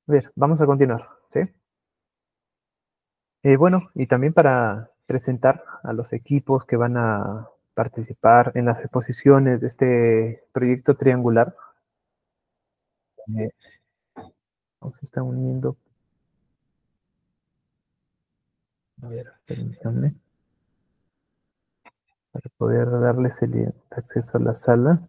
A ver, vamos a continuar, ¿sí? Bueno, y también para presentar a los equipos que van a participar en las exposiciones de este proyecto triangular, eh, se están uniendo. A ver, permítanme, para poder darles el acceso a la sala.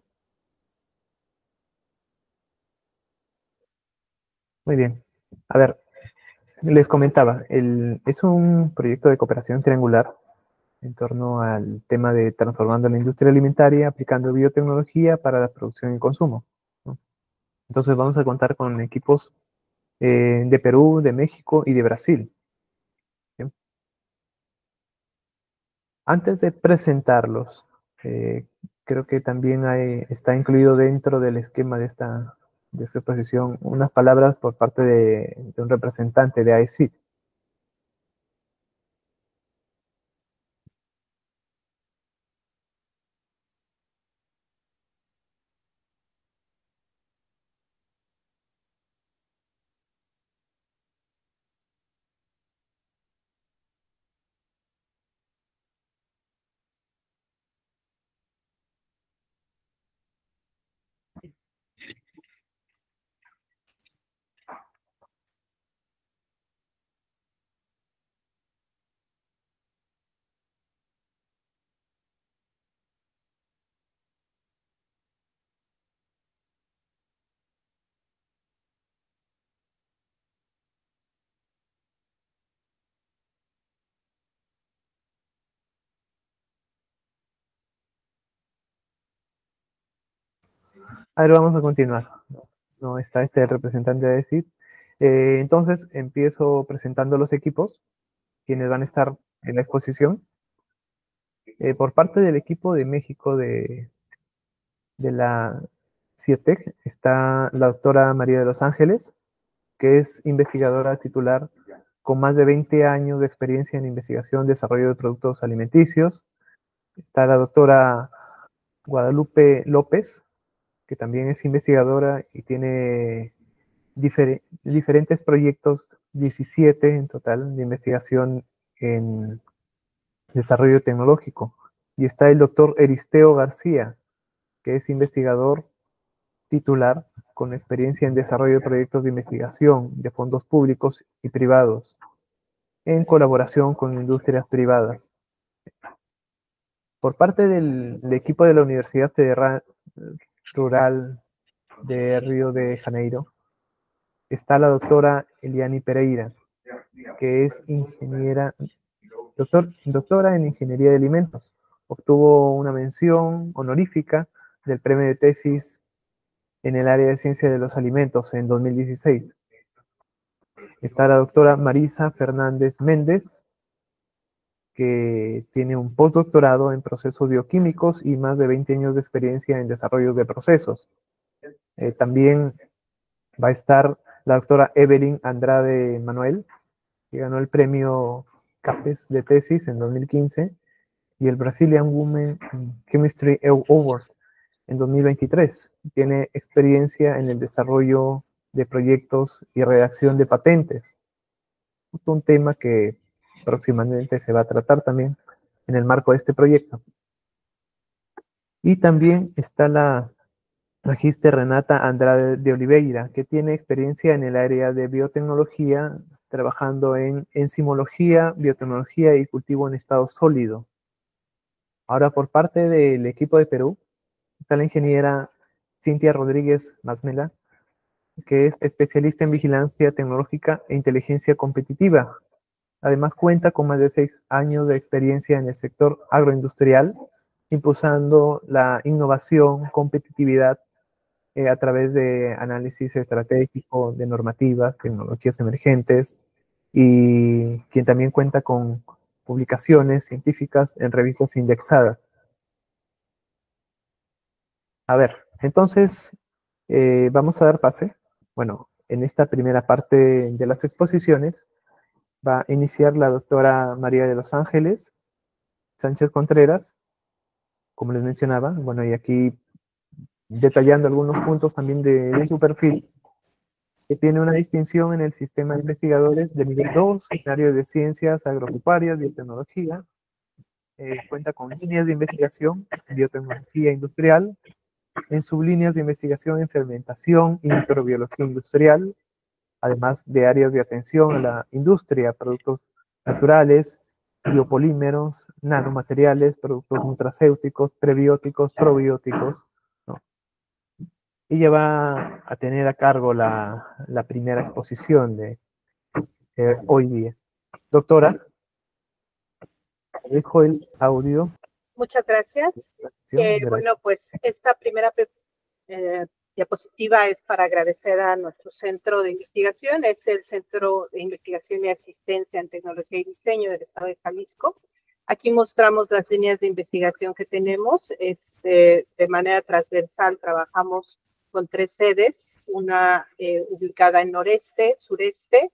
Muy bien. A ver, les comentaba, es un proyecto de cooperación triangular en torno al tema de transformando la industria alimentaria, aplicando biotecnología para la producción y consumo, ¿no? Entonces vamos a contar con equipos de Perú, de México y de Brasil, ¿sí? Antes de presentarlos, eh, creo que también está incluido dentro del esquema de esta exposición unas palabras por parte de un representante de AECID. A ver, vamos a continuar. No está este representante de AECID. Entonces empiezo presentando los equipos, quienes van a estar en la exposición. Por parte del equipo de México de la CIETEC está la doctora María de los Ángeles, que es investigadora titular con más de 20 años de experiencia en investigación y desarrollo de productos alimenticios. Está la doctora Guadalupe López, que también es investigadora y tiene diferentes proyectos, 17 en total, de investigación en desarrollo tecnológico. Y está el doctor Eristeo García, que es investigador titular con experiencia en desarrollo de proyectos de investigación de fondos públicos y privados, en colaboración con industrias privadas. Por parte del equipo de la Universidad Federal Rural de Río de Janeiro, está la doctora Eliani Pereira, que es doctora en Ingeniería de Alimentos. Obtuvo una mención honorífica del premio de tesis en el área de ciencia de los alimentos en 2016. Está la doctora Marisa Fernández Méndez, que tiene un postdoctorado en procesos bioquímicos y más de 20 años de experiencia en desarrollo de procesos. También va a estar la doctora Evelyn Andrade Manuel, que ganó el premio CAPES de tesis en 2015 y el Brazilian Women Chemistry Award en 2023. Tiene experiencia en el desarrollo de proyectos y redacción de patentes, un tema que próximamente se va a tratar también en el marco de este proyecto. Y también está la magíster Renata Andrade de Oliveira, que tiene experiencia en el área de biotecnología, trabajando en enzimología, biotecnología y cultivo en estado sólido. Ahora, por parte del equipo de Perú, está la ingeniera Cintia Rodríguez Masmela, que es especialista en vigilancia tecnológica e inteligencia competitiva. Además, cuenta con más de 6 años de experiencia en el sector agroindustrial, impulsando la innovación, competitividad a través de análisis estratégico de normativas, tecnologías emergentes, y quien también cuenta con publicaciones científicas en revistas indexadas. A ver, entonces vamos a dar pase. Bueno, en esta primera parte de las exposiciones va a iniciar la doctora María de los Ángeles Sánchez Contreras, como les mencionaba. Bueno, y aquí detallando algunos puntos también de su perfil. que tiene una distinción en el sistema de investigadores de nivel 2, en áreas de ciencias agropecuarias, biotecnología. Cuenta con líneas de investigación en biotecnología industrial, en sublíneas de investigación en fermentación y microbiología industrial, además de áreas de atención a la industria, productos naturales, biopolímeros, nanomateriales, productos nutracéuticos, prebióticos, probióticos, ¿no? Ella va a tener a cargo la primera exposición de hoy día. Doctora, dejo el audio. Muchas gracias. Bueno, pues esta primera diapositiva es para agradecer a nuestro centro de investigación, es el Centro de Investigación y Asistencia en Tecnología y Diseño del Estado de Jalisco. Aquí mostramos las líneas de investigación que tenemos, de manera transversal trabajamos con 3 sedes, una ubicada en noreste, sureste,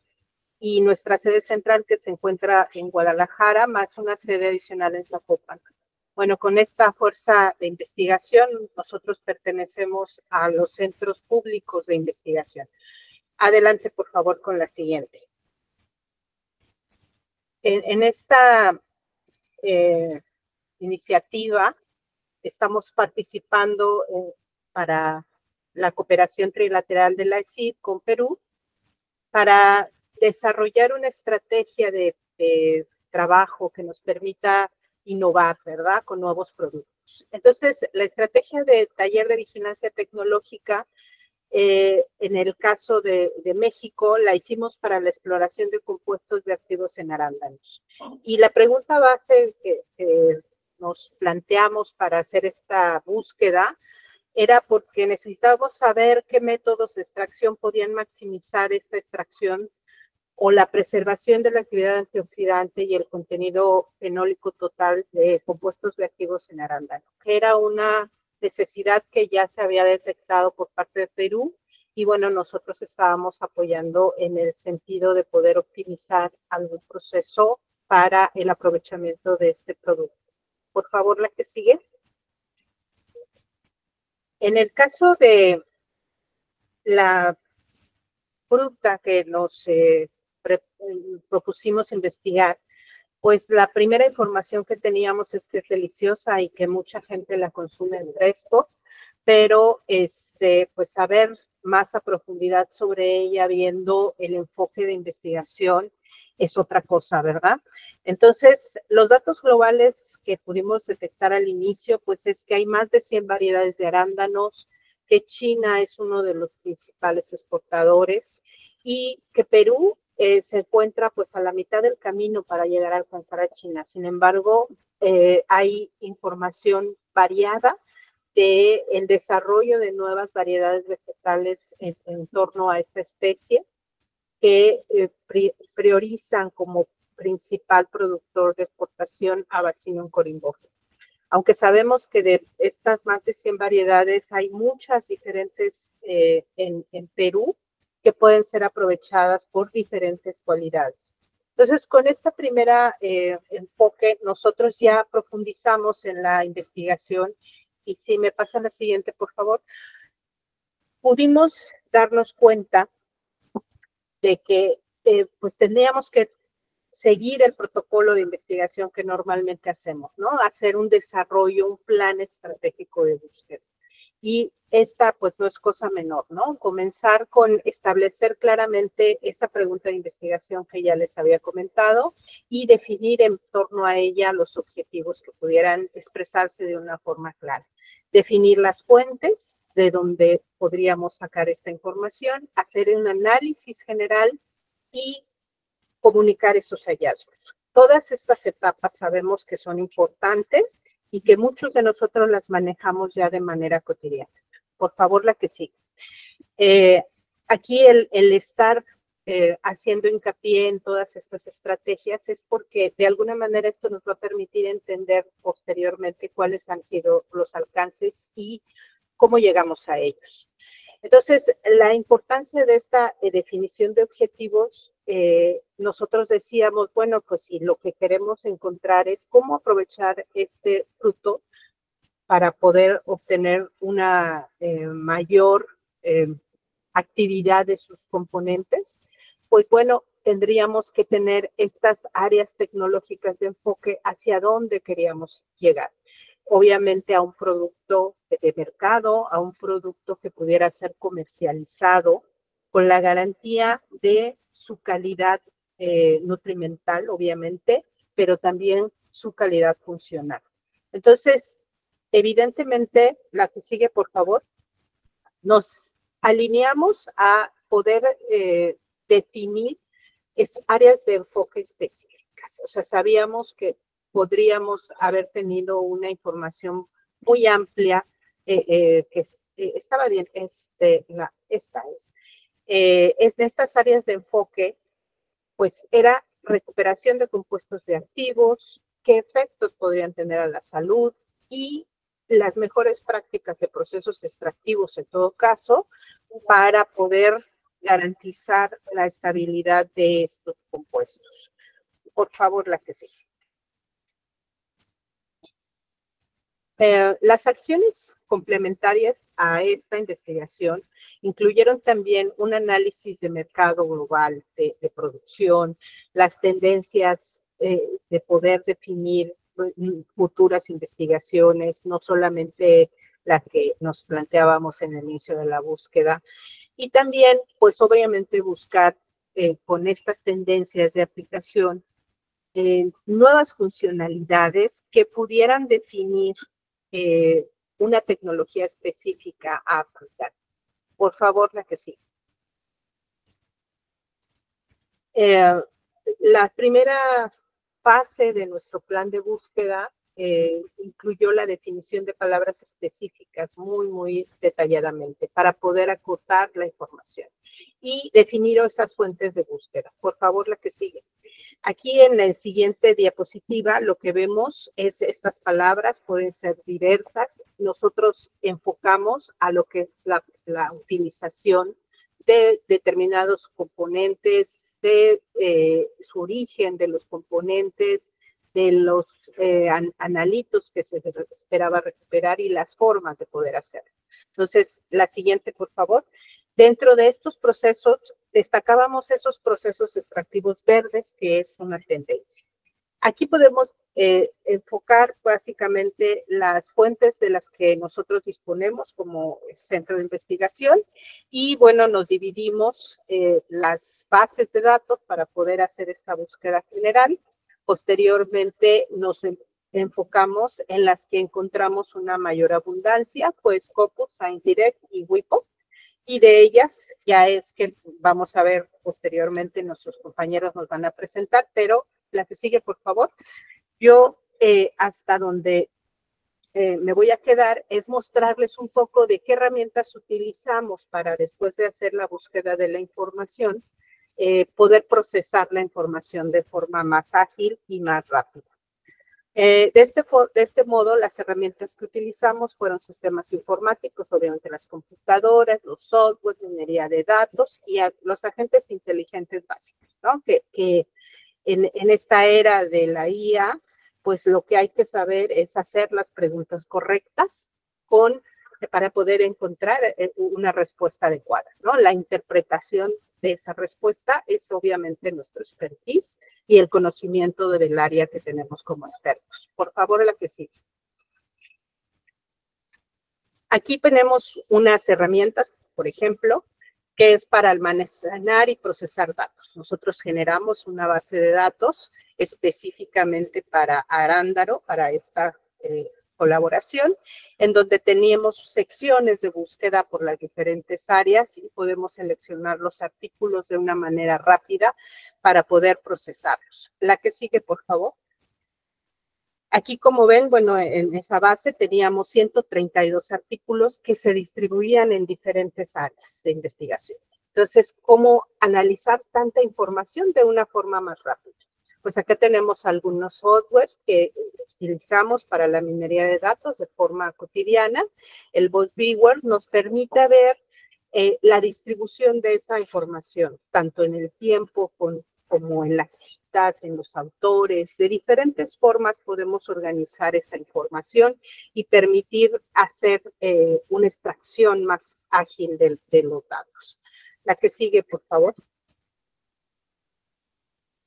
y nuestra sede central que se encuentra en Guadalajara, más una sede adicional en Zapopan. Bueno, con esta fuerza de investigación, nosotros pertenecemos a los centros públicos de investigación. Adelante, por favor, con la siguiente. En esta iniciativa estamos participando para la cooperación trilateral de la ECID con Perú para desarrollar una estrategia de trabajo que nos permita innovar, ¿verdad?, con nuevos productos. Entonces, la estrategia de taller de vigilancia tecnológica, en el caso de México, la hicimos para la exploración de compuestos bioactivos en arándanos. Y la pregunta base que nos planteamos para hacer esta búsqueda era porque necesitábamos saber qué métodos de extracción podían maximizar esta extracción o la preservación de la actividad antioxidante y el contenido fenólico total de compuestos bioactivos en arándano, que era una necesidad que ya se había detectado por parte de Perú, y bueno, nosotros estábamos apoyando en el sentido de poder optimizar algún proceso para el aprovechamiento de este producto. Por favor, la que sigue. En el caso de la fruta que nos propusimos investigar, pues la primera información que teníamos es que es deliciosa y que mucha gente la consume en fresco, pero pues saber más a profundidad sobre ella, viendo el enfoque de investigación, es otra cosa, ¿verdad? Entonces, los datos globales que pudimos detectar al inicio, pues es que hay más de 100 variedades de arándanos, que China es uno de los principales exportadores y que Perú se encuentra pues a la mitad del camino para llegar a alcanzar a China. Sin embargo, hay información variada de el desarrollo de nuevas variedades vegetales en torno a esta especie, que priorizan como principal productor de exportación a Vaccinium corymbófilo. Aunque sabemos que de estas más de 100 variedades hay muchas diferentes en Perú que pueden ser aprovechadas por diferentes cualidades. Entonces, con esta primera enfoque, nosotros ya profundizamos en la investigación, y si me pasa la siguiente, por favor, pudimos darnos cuenta de que pues tendríamos que seguir el protocolo de investigación que normalmente hacemos, ¿no? Hacer un desarrollo, un plan estratégico de búsqueda. Y esta, pues, no es cosa menor, ¿no? Comenzar con establecer claramente esa pregunta de investigación que ya les había comentado y definir en torno a ella los objetivos que pudieran expresarse de una forma clara. Definir las fuentes de donde podríamos sacar esta información, hacer un análisis general y comunicar esos hallazgos. Todas estas etapas sabemos que son importantes y que muchos de nosotros las manejamos ya de manera cotidiana. Por favor, la que sigue. Aquí el estar haciendo hincapié en todas estas estrategias es porque de alguna manera esto nos va a permitir entender posteriormente cuáles han sido los alcances y cómo llegamos a ellos. Entonces, la importancia de esta definición de objetivos, nosotros decíamos, bueno, pues si lo que queremos encontrar es cómo aprovechar este fruto para poder obtener una mayor actividad de sus componentes, pues bueno, tendríamos que tener estas áreas tecnológicas de enfoque hacia dónde queríamos llegar. Obviamente a un producto de mercado, a un producto que pudiera ser comercializado con la garantía de su calidad nutrimental, obviamente, pero también su calidad funcional. Entonces, evidentemente, la que sigue, por favor, nos alineamos a poder definir áreas de enfoque específicas. O sea, sabíamos que podríamos haber tenido una información muy amplia, que estaba bien, esta es de estas áreas de enfoque, pues era recuperación de compuestos bioactivos, qué efectos podrían tener a la salud y las mejores prácticas de procesos extractivos en todo caso para poder garantizar la estabilidad de estos compuestos. Por favor, la que sigue. Las acciones complementarias a esta investigación incluyeron también un análisis de mercado global de producción, las tendencias de poder definir futuras investigaciones, no solamente la que nos planteábamos en el inicio de la búsqueda, y también, pues obviamente buscar con estas tendencias de aplicación nuevas funcionalidades que pudieran definir una tecnología específica a aplicar. Por favor, la que sí. La primera fase de nuestro plan de búsqueda incluyó la definición de palabras específicas muy detalladamente para poder acotar la información y definir esas fuentes de búsqueda. Por favor, la que sigue. Aquí en la siguiente diapositiva lo que vemos es estas palabras, pueden ser diversas. Nosotros enfocamos a lo que es la utilización de determinados componentes, de su origen de los componentes, de los analitos que se esperaba recuperar y las formas de poder hacerlo. Entonces, la siguiente, por favor. Dentro de estos procesos, destacábamos esos procesos extractivos verdes, que es una tendencia. Aquí podemos enfocar básicamente las fuentes de las que nosotros disponemos como centro de investigación y bueno, nos dividimos las bases de datos para poder hacer esta búsqueda general. Posteriormente nos enfocamos en las que encontramos una mayor abundancia, pues Scopus, ScienceDirect y WIPO. Y de ellas ya es que vamos a ver posteriormente, nuestros compañeros nos van a presentar, pero la que sigue, por favor. Yo hasta donde me voy a quedar es mostrarles un poco de qué herramientas utilizamos para después de hacer la búsqueda de la información, poder procesar la información de forma más ágil y más rápida. De este modo, las herramientas que utilizamos fueron sistemas informáticos, obviamente las computadoras, los software, minería de datos y los agentes inteligentes básicos, ¿no? Que en esta era de la IA, pues lo que hay que saber es hacer las preguntas correctas para poder encontrar una respuesta adecuada, ¿no? La interpretación de esa respuesta es obviamente nuestro expertise y el conocimiento del área que tenemos como expertos. Por favor, la que sigue. Aquí tenemos unas herramientas, por ejemplo, que es para almacenar y procesar datos. Nosotros generamos una base de datos específicamente para Arándaro, para esta colaboración, en donde teníamos secciones de búsqueda por las diferentes áreas y podemos seleccionar los artículos de una manera rápida para poder procesarlos. La que sigue, por favor. Aquí, como ven, bueno, en esa base teníamos 132 artículos que se distribuían en diferentes áreas de investigación. Entonces, ¿cómo analizar tanta información de una forma más rápida? Pues acá tenemos algunos softwares que utilizamos para la minería de datos de forma cotidiana. El BossViewer nos permite ver la distribución de esa información, tanto en el tiempo como en las citas, en los autores. De diferentes formas podemos organizar esta información y permitir hacer una extracción más ágil de los datos. La que sigue, por favor.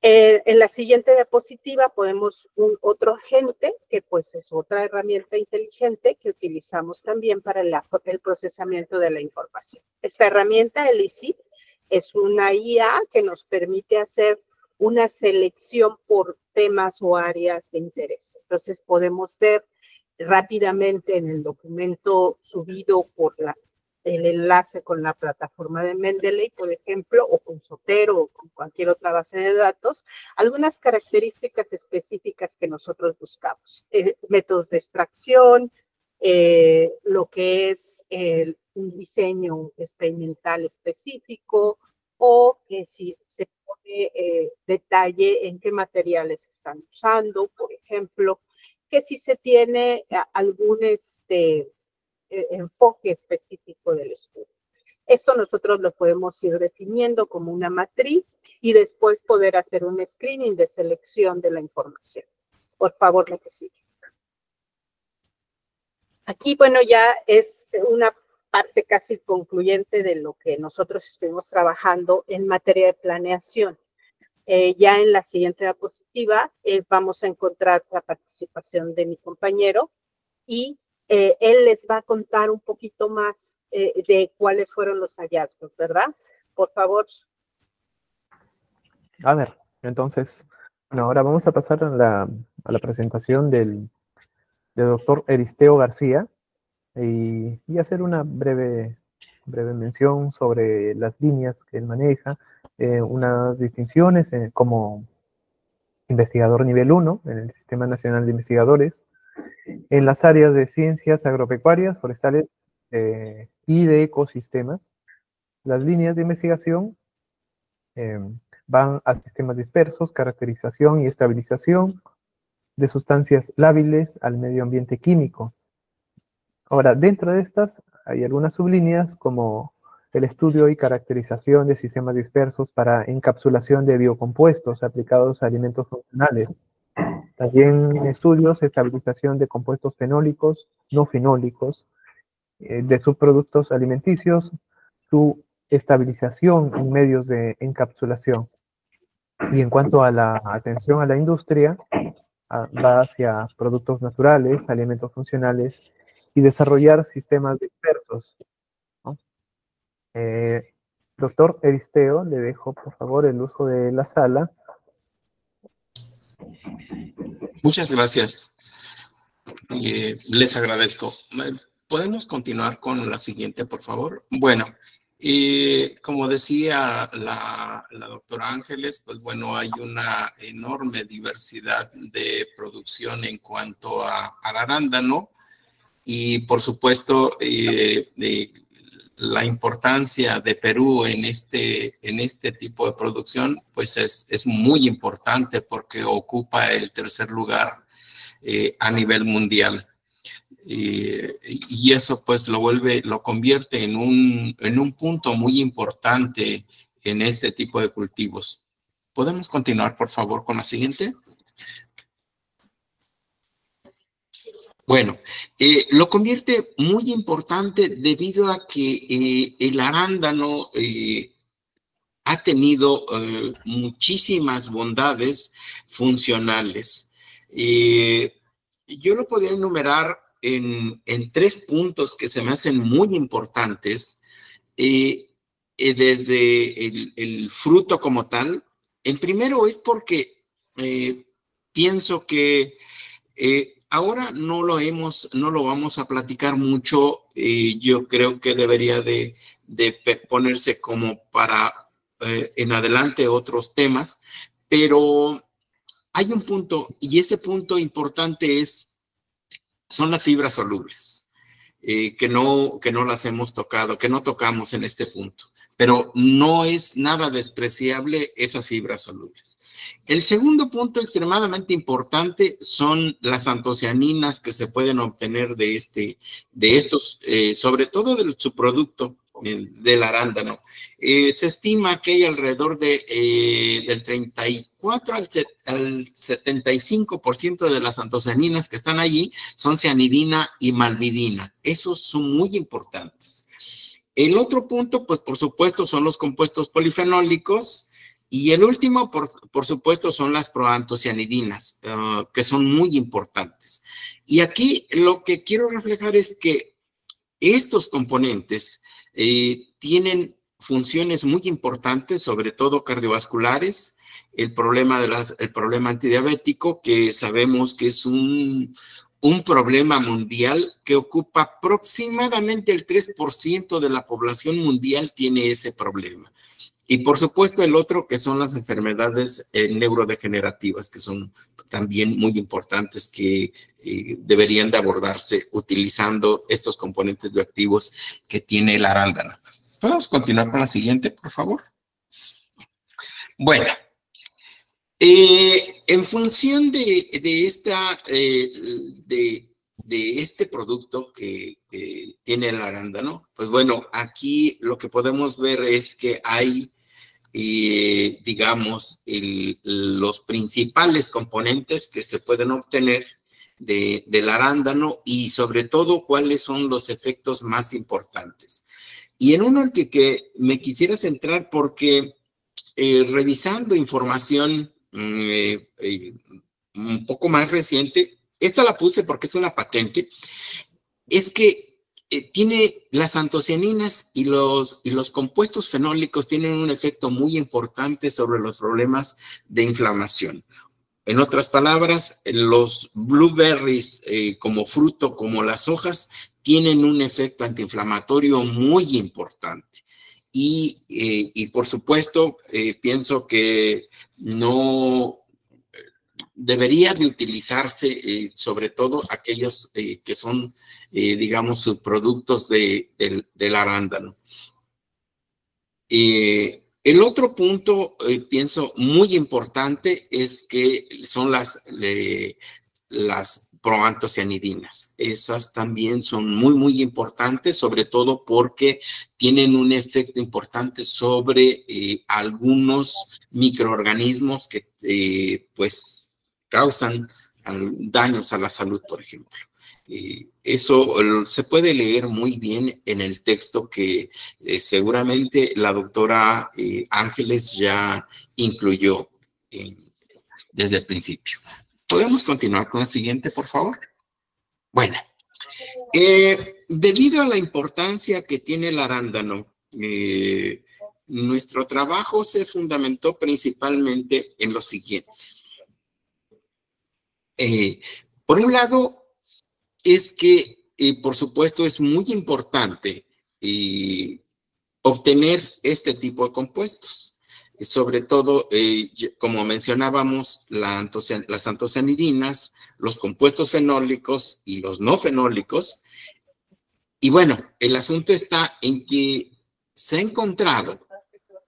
En la siguiente diapositiva podemos otro agente, que pues es otra herramienta inteligente que utilizamos también para el procesamiento de la información. Esta herramienta, el ICIT, es una IA que nos permite hacer una selección por temas o áreas de interés. Entonces podemos ver rápidamente en el documento subido por el enlace con la plataforma de Mendeley, por ejemplo, o con Zotero o con cualquier otra base de datos, algunas características específicas que nosotros buscamos. Métodos de extracción, lo que es un diseño experimental específico, o que si se pone detalle en qué materiales están usando, por ejemplo, que si se tiene algún enfoque específico del estudio. Esto nosotros lo podemos ir definiendo como una matriz y después poder hacer un screening de selección de la información. Por favor, la que sigue. Aquí, bueno, ya es una parte casi concluyente de lo que nosotros estuvimos trabajando en materia de planeación. Ya en la siguiente diapositiva vamos a encontrar la participación de mi compañero y él les va a contar un poquito más de cuáles fueron los hallazgos, ¿verdad? Por favor. A ver, entonces, bueno, ahora vamos a pasar a la presentación del doctor Eristeo García y hacer una breve mención sobre las líneas que él maneja, unas distinciones como investigador nivel 1 en el Sistema Nacional de Investigadores, en las áreas de ciencias agropecuarias, forestales y de ecosistemas. Las líneas de investigación van a sistemas dispersos, caracterización y estabilización de sustancias lábiles al medio ambiente químico. Ahora, dentro de estas hay algunas sublíneas como el estudio y caracterización de sistemas dispersos para encapsulación de biocompuestos aplicados a alimentos funcionales. También estudios, estabilización de compuestos fenólicos, no fenólicos, de subproductos alimenticios, su estabilización en medios de encapsulación. Y en cuanto a la atención a la industria, va hacia productos naturales, alimentos funcionales y desarrollar sistemas dispersos, ¿no? Doctor Eristeo, le dejo por favor el uso de la sala. Muchas gracias. Les agradezco. ¿Podemos continuar con la siguiente, por favor? Bueno, como decía la doctora Ángeles, pues bueno, hay una enorme diversidad de producción en cuanto al arándano y por supuesto la importancia de Perú en este tipo de producción pues es muy importante porque ocupa el tercer lugar a nivel mundial. Y eso pues lo convierte en un punto muy importante en este tipo de cultivos. ¿Podemos continuar, por favor, con la siguiente? Bueno, lo convierte muy importante debido a que el arándano ha tenido muchísimas bondades funcionales. Yo lo podría enumerar en 3 puntos que se me hacen muy importantes, desde el fruto como tal. En primero es porque pienso que ahora no lo vamos a platicar mucho. Yo creo que debería de ponerse como para en adelante otros temas, pero hay un punto, y ese punto importante son las fibras solubles, que no las hemos tocado, que no tocamos en este punto, pero no es nada despreciable esas fibras solubles. El segundo punto extremadamente importante son las antocianinas que se pueden obtener de estos, sobre todo del subproducto del arándano. Se estima que hay alrededor del 34 al 75% de las antocianinas que están allí son cianidina y malvidina. Esos son muy importantes. El otro punto, pues por supuesto, son los compuestos polifenólicos, y el último, por supuesto, son las proantocianidinas, que son muy importantes. Y aquí lo que quiero reflejar es que estos componentes tienen funciones muy importantes, sobre todo cardiovasculares. El problema antidiabético, que sabemos que es un problema mundial que ocupa aproximadamente el 3% de la población mundial, tiene ese problema. Y por supuesto el otro, que son las enfermedades neurodegenerativas, que son también muy importantes, que deberían de abordarse utilizando estos componentes bioactivos que tiene el arándano. ¿Podemos continuar con la siguiente, por favor? Bueno, en función de este producto que tiene el arándano, pues bueno, aquí lo que podemos ver es que hay, digamos, los principales componentes que se pueden obtener del arándano, y sobre todo cuáles son los efectos más importantes. Y en uno en que me quisiera centrar, porque revisando información un poco más reciente, esta la puse porque es una patente, es que tiene las antocianinas y los compuestos fenólicos tienen un efecto muy importante sobre los problemas de inflamación. En otras palabras, los blueberries como fruto, como las hojas, tienen un efecto antiinflamatorio muy importante. Y por supuesto, pienso que no debería de utilizarse, sobre todo aquellos que son, digamos, subproductos del arándano. El otro punto, pienso, muy importante es que son las proantocianidinas. Esas también son muy, muy importantes, sobre todo porque tienen un efecto importante sobre algunos microorganismos que, pues, causan daños a la salud, por ejemplo. Eso se puede leer muy bien en el texto que seguramente la doctora Ángeles ya incluyó desde el principio. ¿Podemos continuar con la siguiente, por favor? Bueno, debido a la importancia que tiene el arándano, nuestro trabajo se fundamentó principalmente en lo siguiente. Por un lado, es que, por supuesto, es muy importante obtener este tipo de compuestos. Sobre todo, como mencionábamos, las antocianidinas, los compuestos fenólicos y los no fenólicos. Y bueno, el asunto está en que se ha encontrado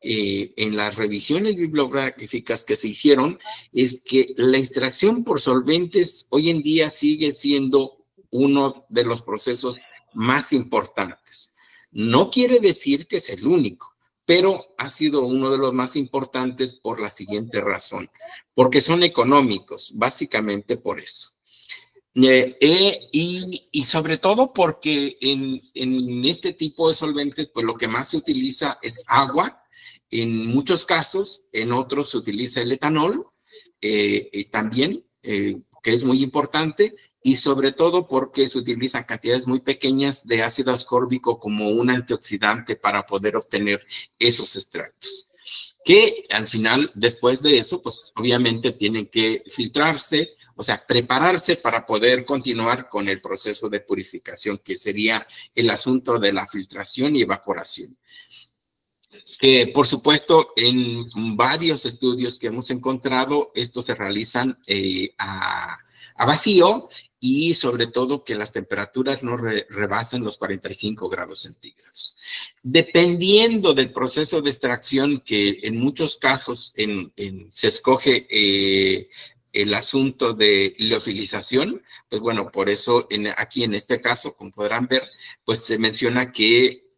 en las revisiones bibliográficas que se hicieron, es que la extracción por solventes hoy en día sigue siendo uno de los procesos más importantes. No quiere decir que es el único, pero ha sido uno de los más importantes por la siguiente razón, porque son económicos, básicamente por eso. Y sobre todo porque en este tipo de solventes, pues lo que más se utiliza es agua, en muchos casos, en otros se utiliza el etanol, también, que es muy importante, y sobre todo porque se utilizan cantidades muy pequeñas de ácido ascórbico como un antioxidante para poder obtener esos extractos, que al final, después de eso, pues obviamente tienen que filtrarse, o sea, prepararse para poder continuar con el proceso de purificación, que sería el asunto de la filtración y evaporación. Por supuesto, en varios estudios que hemos encontrado, estos se realizan a vacío, y sobre todo que las temperaturas no rebasen los 45 grados centígrados. Dependiendo del proceso de extracción, que en muchos casos se escoge el asunto de liofilización, pues bueno, por eso aquí en este caso, como podrán ver, pues se menciona que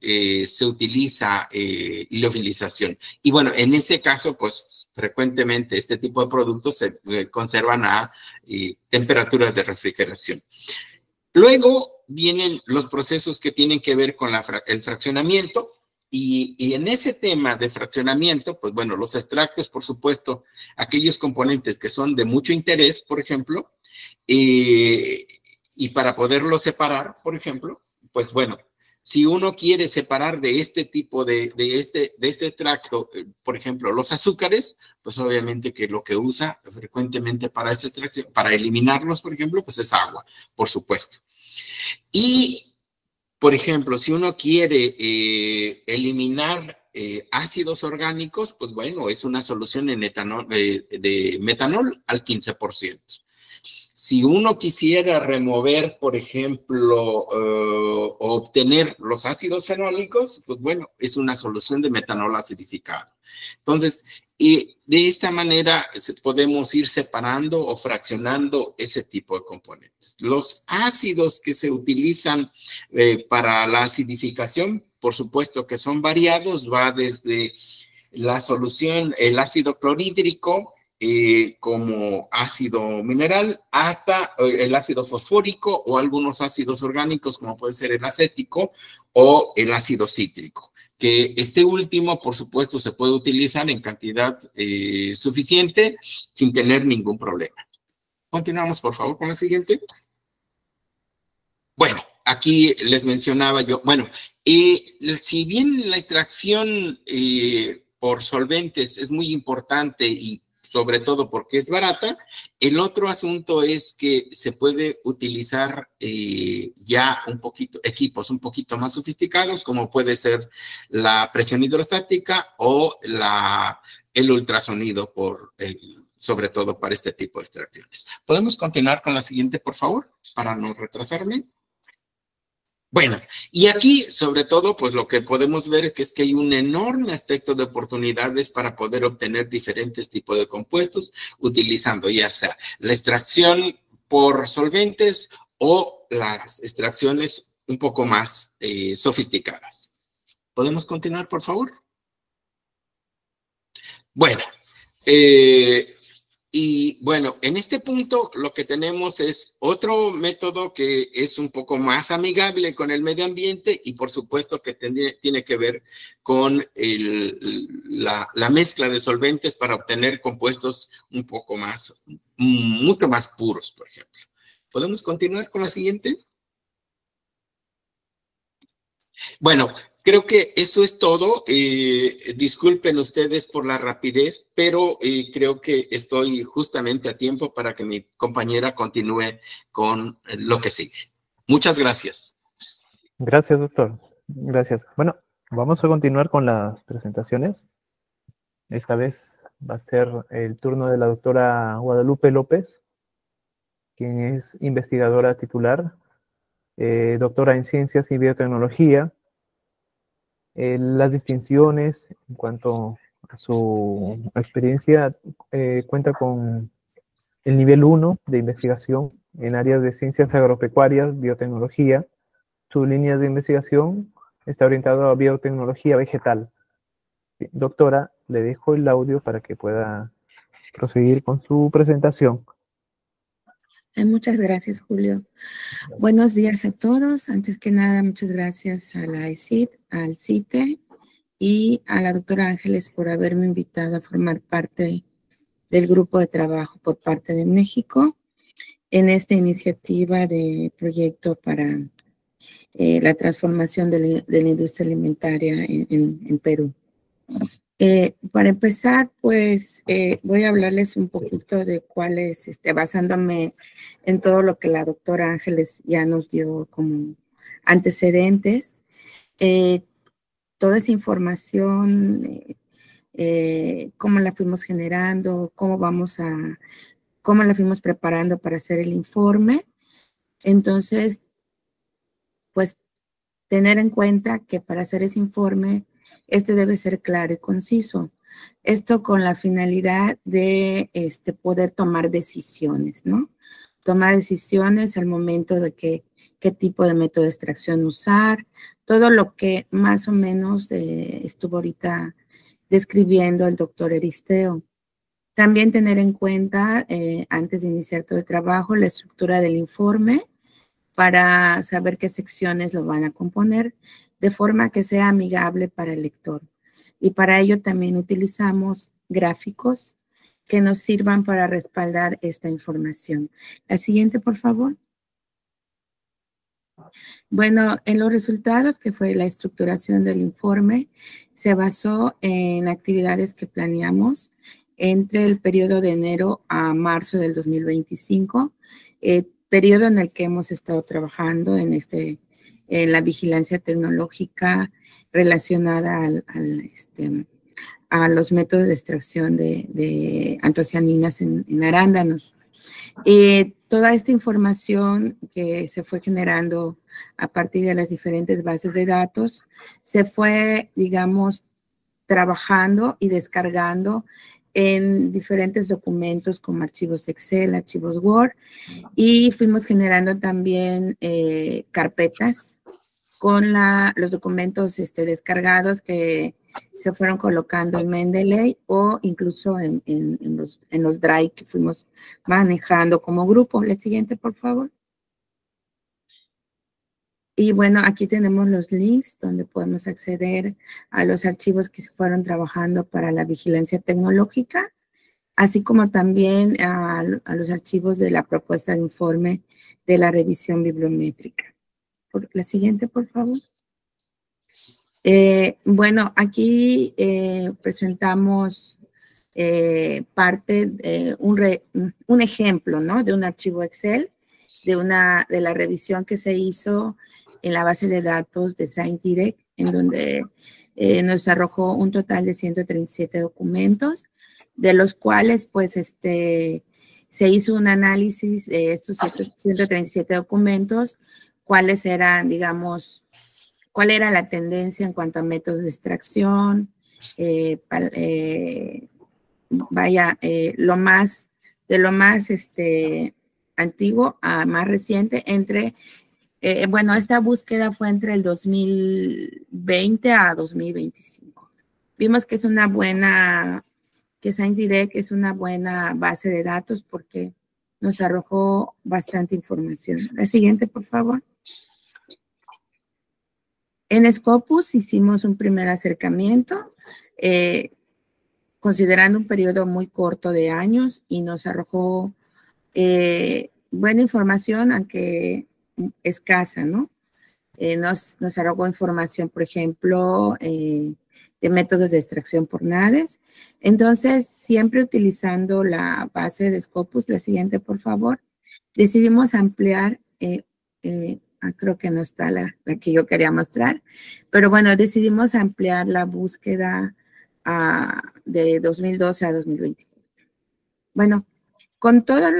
se utiliza liofilización. Y bueno, en ese caso, pues frecuentemente este tipo de productos se conservan a temperaturas de refrigeración. Luego vienen los procesos que tienen que ver con el fraccionamiento, y en ese tema de fraccionamiento, pues bueno, los extractos, por supuesto, aquellos componentes que son de mucho interés, por ejemplo, y para poderlos separar, por ejemplo, pues bueno, si uno quiere separar de este tipo de este extracto, por ejemplo, los azúcares, pues obviamente que lo que usa frecuentemente para esa extracción, para eliminarlos, por ejemplo, pues es agua, por supuesto. Y, por ejemplo, si uno quiere eliminar ácidos orgánicos, pues bueno, es una solución en etanol, de metanol al 15%. Si uno quisiera remover, por ejemplo, o obtener los ácidos fenólicos, pues bueno, es una solución de metanol acidificado. Entonces, de esta manera podemos ir separando o fraccionando ese tipo de componentes. Los ácidos que se utilizan para la acidificación, por supuesto que son variados, va desde la solución, el ácido clorhídrico, como ácido mineral, hasta el ácido fosfórico o algunos ácidos orgánicos, como puede ser el acético o el ácido cítrico. Que este último, por supuesto, se puede utilizar en cantidad suficiente sin tener ningún problema. Continuamos, por favor, con la siguiente. Bueno, aquí les mencionaba yo, bueno, si bien la extracción por solventes es muy importante y sobre todo porque es barata, el otro asunto es que se puede utilizar ya equipos un poquito más sofisticados, como puede ser la presión hidrostática o el ultrasonido, sobre todo para este tipo de extracciones. ¿Podemos continuar con la siguiente, por favor, para no retrasarme? Bueno, y aquí, sobre todo, pues lo que podemos ver es que hay un enorme aspecto de oportunidades para poder obtener diferentes tipos de compuestos utilizando ya sea la extracción por solventes o las extracciones un poco más sofisticadas. ¿Podemos continuar, por favor? Bueno, y bueno, en este punto lo que tenemos es otro método que es un poco más amigable con el medio ambiente y por supuesto que tiene que ver con la mezcla de solventes para obtener compuestos un poco más, mucho más puros, por ejemplo. ¿Podemos continuar con la siguiente? Bueno, creo que eso es todo. Disculpen ustedes por la rapidez, pero creo que estoy justamente a tiempo para que mi compañera continúe con lo que sigue. Muchas gracias. Gracias, doctor. Gracias. Bueno, vamos a continuar con las presentaciones. Esta vez va a ser el turno de la doctora Guadalupe López, quien es investigadora titular, doctora en Ciencias y Biotecnología. Las distinciones en cuanto a su experiencia, cuenta con el nivel 1 de investigación en áreas de ciencias agropecuarias, biotecnología. Su línea de investigación está orientada a biotecnología vegetal. Doctora, le dejo el audio para que pueda proseguir con su presentación. Muchas gracias, Julio. Buenos días a todos. Antes que nada, muchas gracias a la ESID, al CITE y a la doctora Ángeles por haberme invitado a formar parte del grupo de trabajo por parte de México en esta iniciativa de proyecto para la transformación de la industria alimentaria en Perú. Para empezar, pues voy a hablarles un poquito de cuáles, basándome en todo lo que la doctora Ángeles ya nos dio como antecedentes. Toda esa información, cómo la fuimos generando, cómo la fuimos preparando para hacer el informe. Entonces, pues tener en cuenta que para hacer ese informe, debe ser claro y conciso. Esto con la finalidad de poder tomar decisiones, ¿no? Tomar decisiones al momento de qué tipo de método de extracción usar, todo lo que más o menos estuvo ahorita describiendo el doctor Aristeo. También tener en cuenta, antes de iniciar todo el trabajo, la estructura del informe, para saber qué secciones lo van a componer, de forma que sea amigable para el lector. Y para ello también utilizamos gráficos que nos sirvan para respaldar esta información. La siguiente, por favor. Bueno, en los resultados, que fue la estructuración del informe, se basó en actividades que planeamos entre el periodo de enero a marzo del 2025, periodo en el que hemos estado trabajando en la vigilancia tecnológica relacionada a los métodos de extracción de antocianinas en arándanos. Toda esta información que se fue generando a partir de las diferentes bases de datos se fue, digamos, trabajando y descargando en diferentes documentos como archivos Excel, archivos Word, y fuimos generando también carpetas con los documentos descargados que se fueron colocando en Mendeley o incluso en los Drive que fuimos manejando como grupo. La siguiente, por favor. Y bueno, aquí tenemos los links donde podemos acceder a los archivos que se fueron trabajando para la vigilancia tecnológica, así como también a los archivos de la propuesta de informe de la revisión bibliométrica. La siguiente, por favor. Bueno, aquí presentamos un ejemplo, ¿no? De un archivo Excel, de la revisión que se hizo en la base de datos de ScienceDirect, en donde nos arrojó un total de 137 documentos, de los cuales, pues, se hizo un análisis de estos 137 documentos, cuáles eran, digamos, cuál era la tendencia en cuanto a métodos de extracción, lo más antiguo a más reciente bueno, esta búsqueda fue entre el 2020 a 2025. Vimos que que ScienceDirect es una buena base de datos porque nos arrojó bastante información. La siguiente, por favor. En Scopus hicimos un primer acercamiento, considerando un periodo muy corto de años, y nos arrojó buena información, aunque escasa, ¿no? Nos arrojó información, por ejemplo, de métodos de extracción por NADES. Entonces, siempre utilizando la base de Scopus, la siguiente, por favor, decidimos ampliar, creo que no está la que yo quería mostrar, pero bueno, decidimos ampliar la búsqueda de 2012 a 2024. Bueno, con todos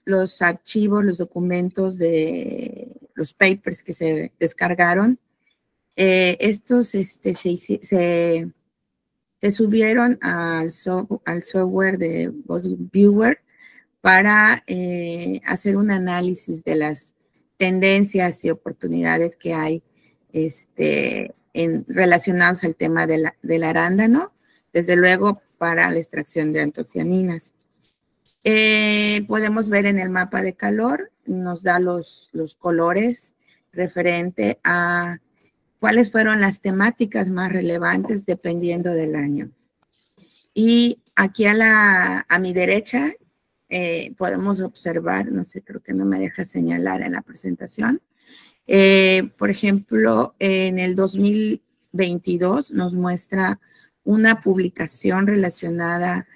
los archivos, los documentos de los papers que se descargaron, estos se subieron al software de BuzzViewer para hacer un análisis de las tendencias y oportunidades que hay relacionados al tema del arándano, desde luego para la extracción de antocianinas. Podemos ver en el mapa de calor, nos da los colores referente a cuáles fueron las temáticas más relevantes dependiendo del año. Y aquí a mi derecha podemos observar, no sé, creo que no me deja señalar en la presentación. Por ejemplo, en el 2022 nos muestra una publicación relacionada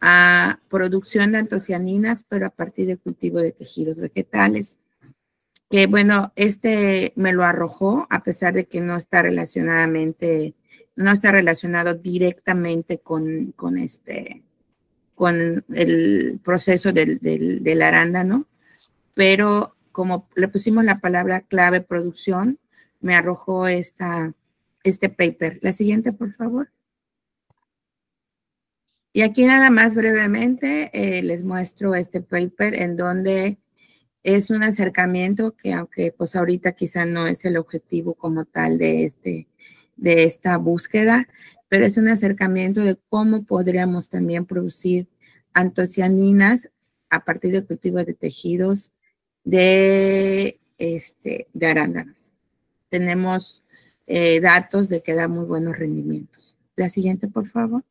a producción de antocianinas, pero a partir del cultivo de tejidos vegetales. Que bueno, me lo arrojó, a pesar de que no está relacionado directamente con el proceso del arándano, pero como le pusimos la palabra clave producción, me arrojó este paper. La siguiente, por favor. Y aquí nada más brevemente les muestro este paper en donde es un acercamiento que, aunque pues ahorita quizá no es el objetivo como tal de esta búsqueda, pero es un acercamiento de cómo podríamos también producir antocianinas a partir del cultivo de tejidos de de arándano. Tenemos datos de que da muy buenos rendimientos. La siguiente, por favor.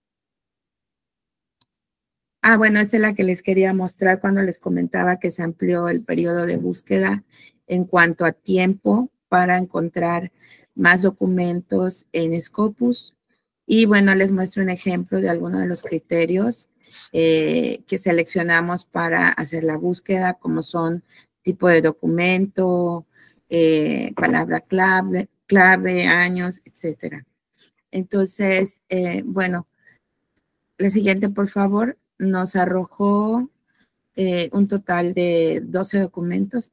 Ah, bueno, esta es la que les quería mostrar cuando les comentaba que se amplió el periodo de búsqueda en cuanto a tiempo para encontrar más documentos en Scopus. Y bueno, les muestro un ejemplo de algunos de los criterios que seleccionamos para hacer la búsqueda, como son tipo de documento, palabra clave, años, etcétera. Entonces, bueno, la siguiente, por favor, nos arrojó un total de 12 documentos.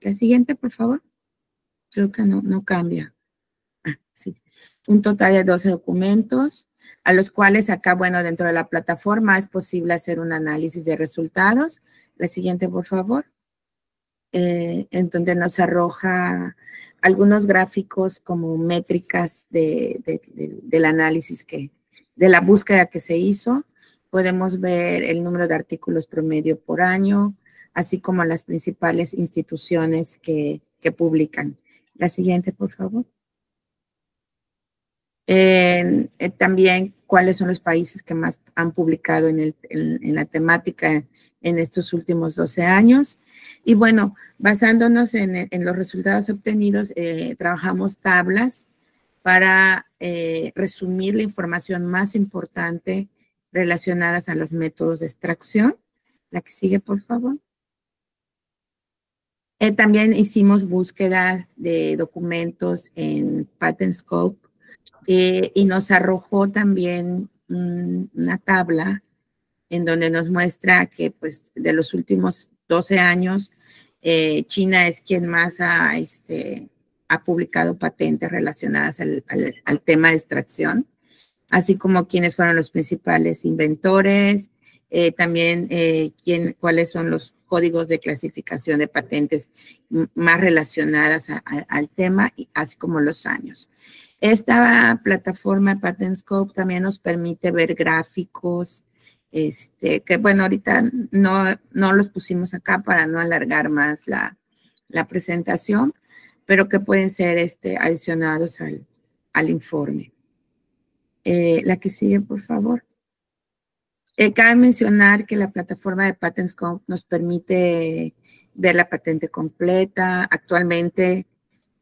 La siguiente, por favor. Creo que no cambia. Ah, sí. Un total de 12 documentos, a los cuales acá, bueno, dentro de la plataforma es posible hacer un análisis de resultados. La siguiente, por favor. En donde nos arroja algunos gráficos como métricas del análisis de la búsqueda que se hizo. Podemos ver el número de artículos promedio por año, así como las principales instituciones que publican. La siguiente, por favor. También cuáles son los países que más han publicado en la temática en estos últimos 12 años. Y bueno, basándonos en los resultados obtenidos, trabajamos tablas para resumir la información más importante relacionadas a los métodos de extracción. La que sigue, por favor. También hicimos búsquedas de documentos en PatentScope y nos arrojó también una tabla en donde nos muestra que pues de los últimos 12 años China es quien más ha publicado patentes relacionadas al tema de extracción, así como quiénes fueron los principales inventores, también cuáles son los códigos de clasificación de patentes más relacionadas al tema, así como los años. Esta plataforma PatentScope también nos permite ver gráficos, que bueno, ahorita no los pusimos acá para no alargar más la presentación, pero que pueden ser adicionados al informe. La que sigue, por favor. Cabe mencionar que la plataforma de PatentScope nos permite ver la patente completa. Actualmente,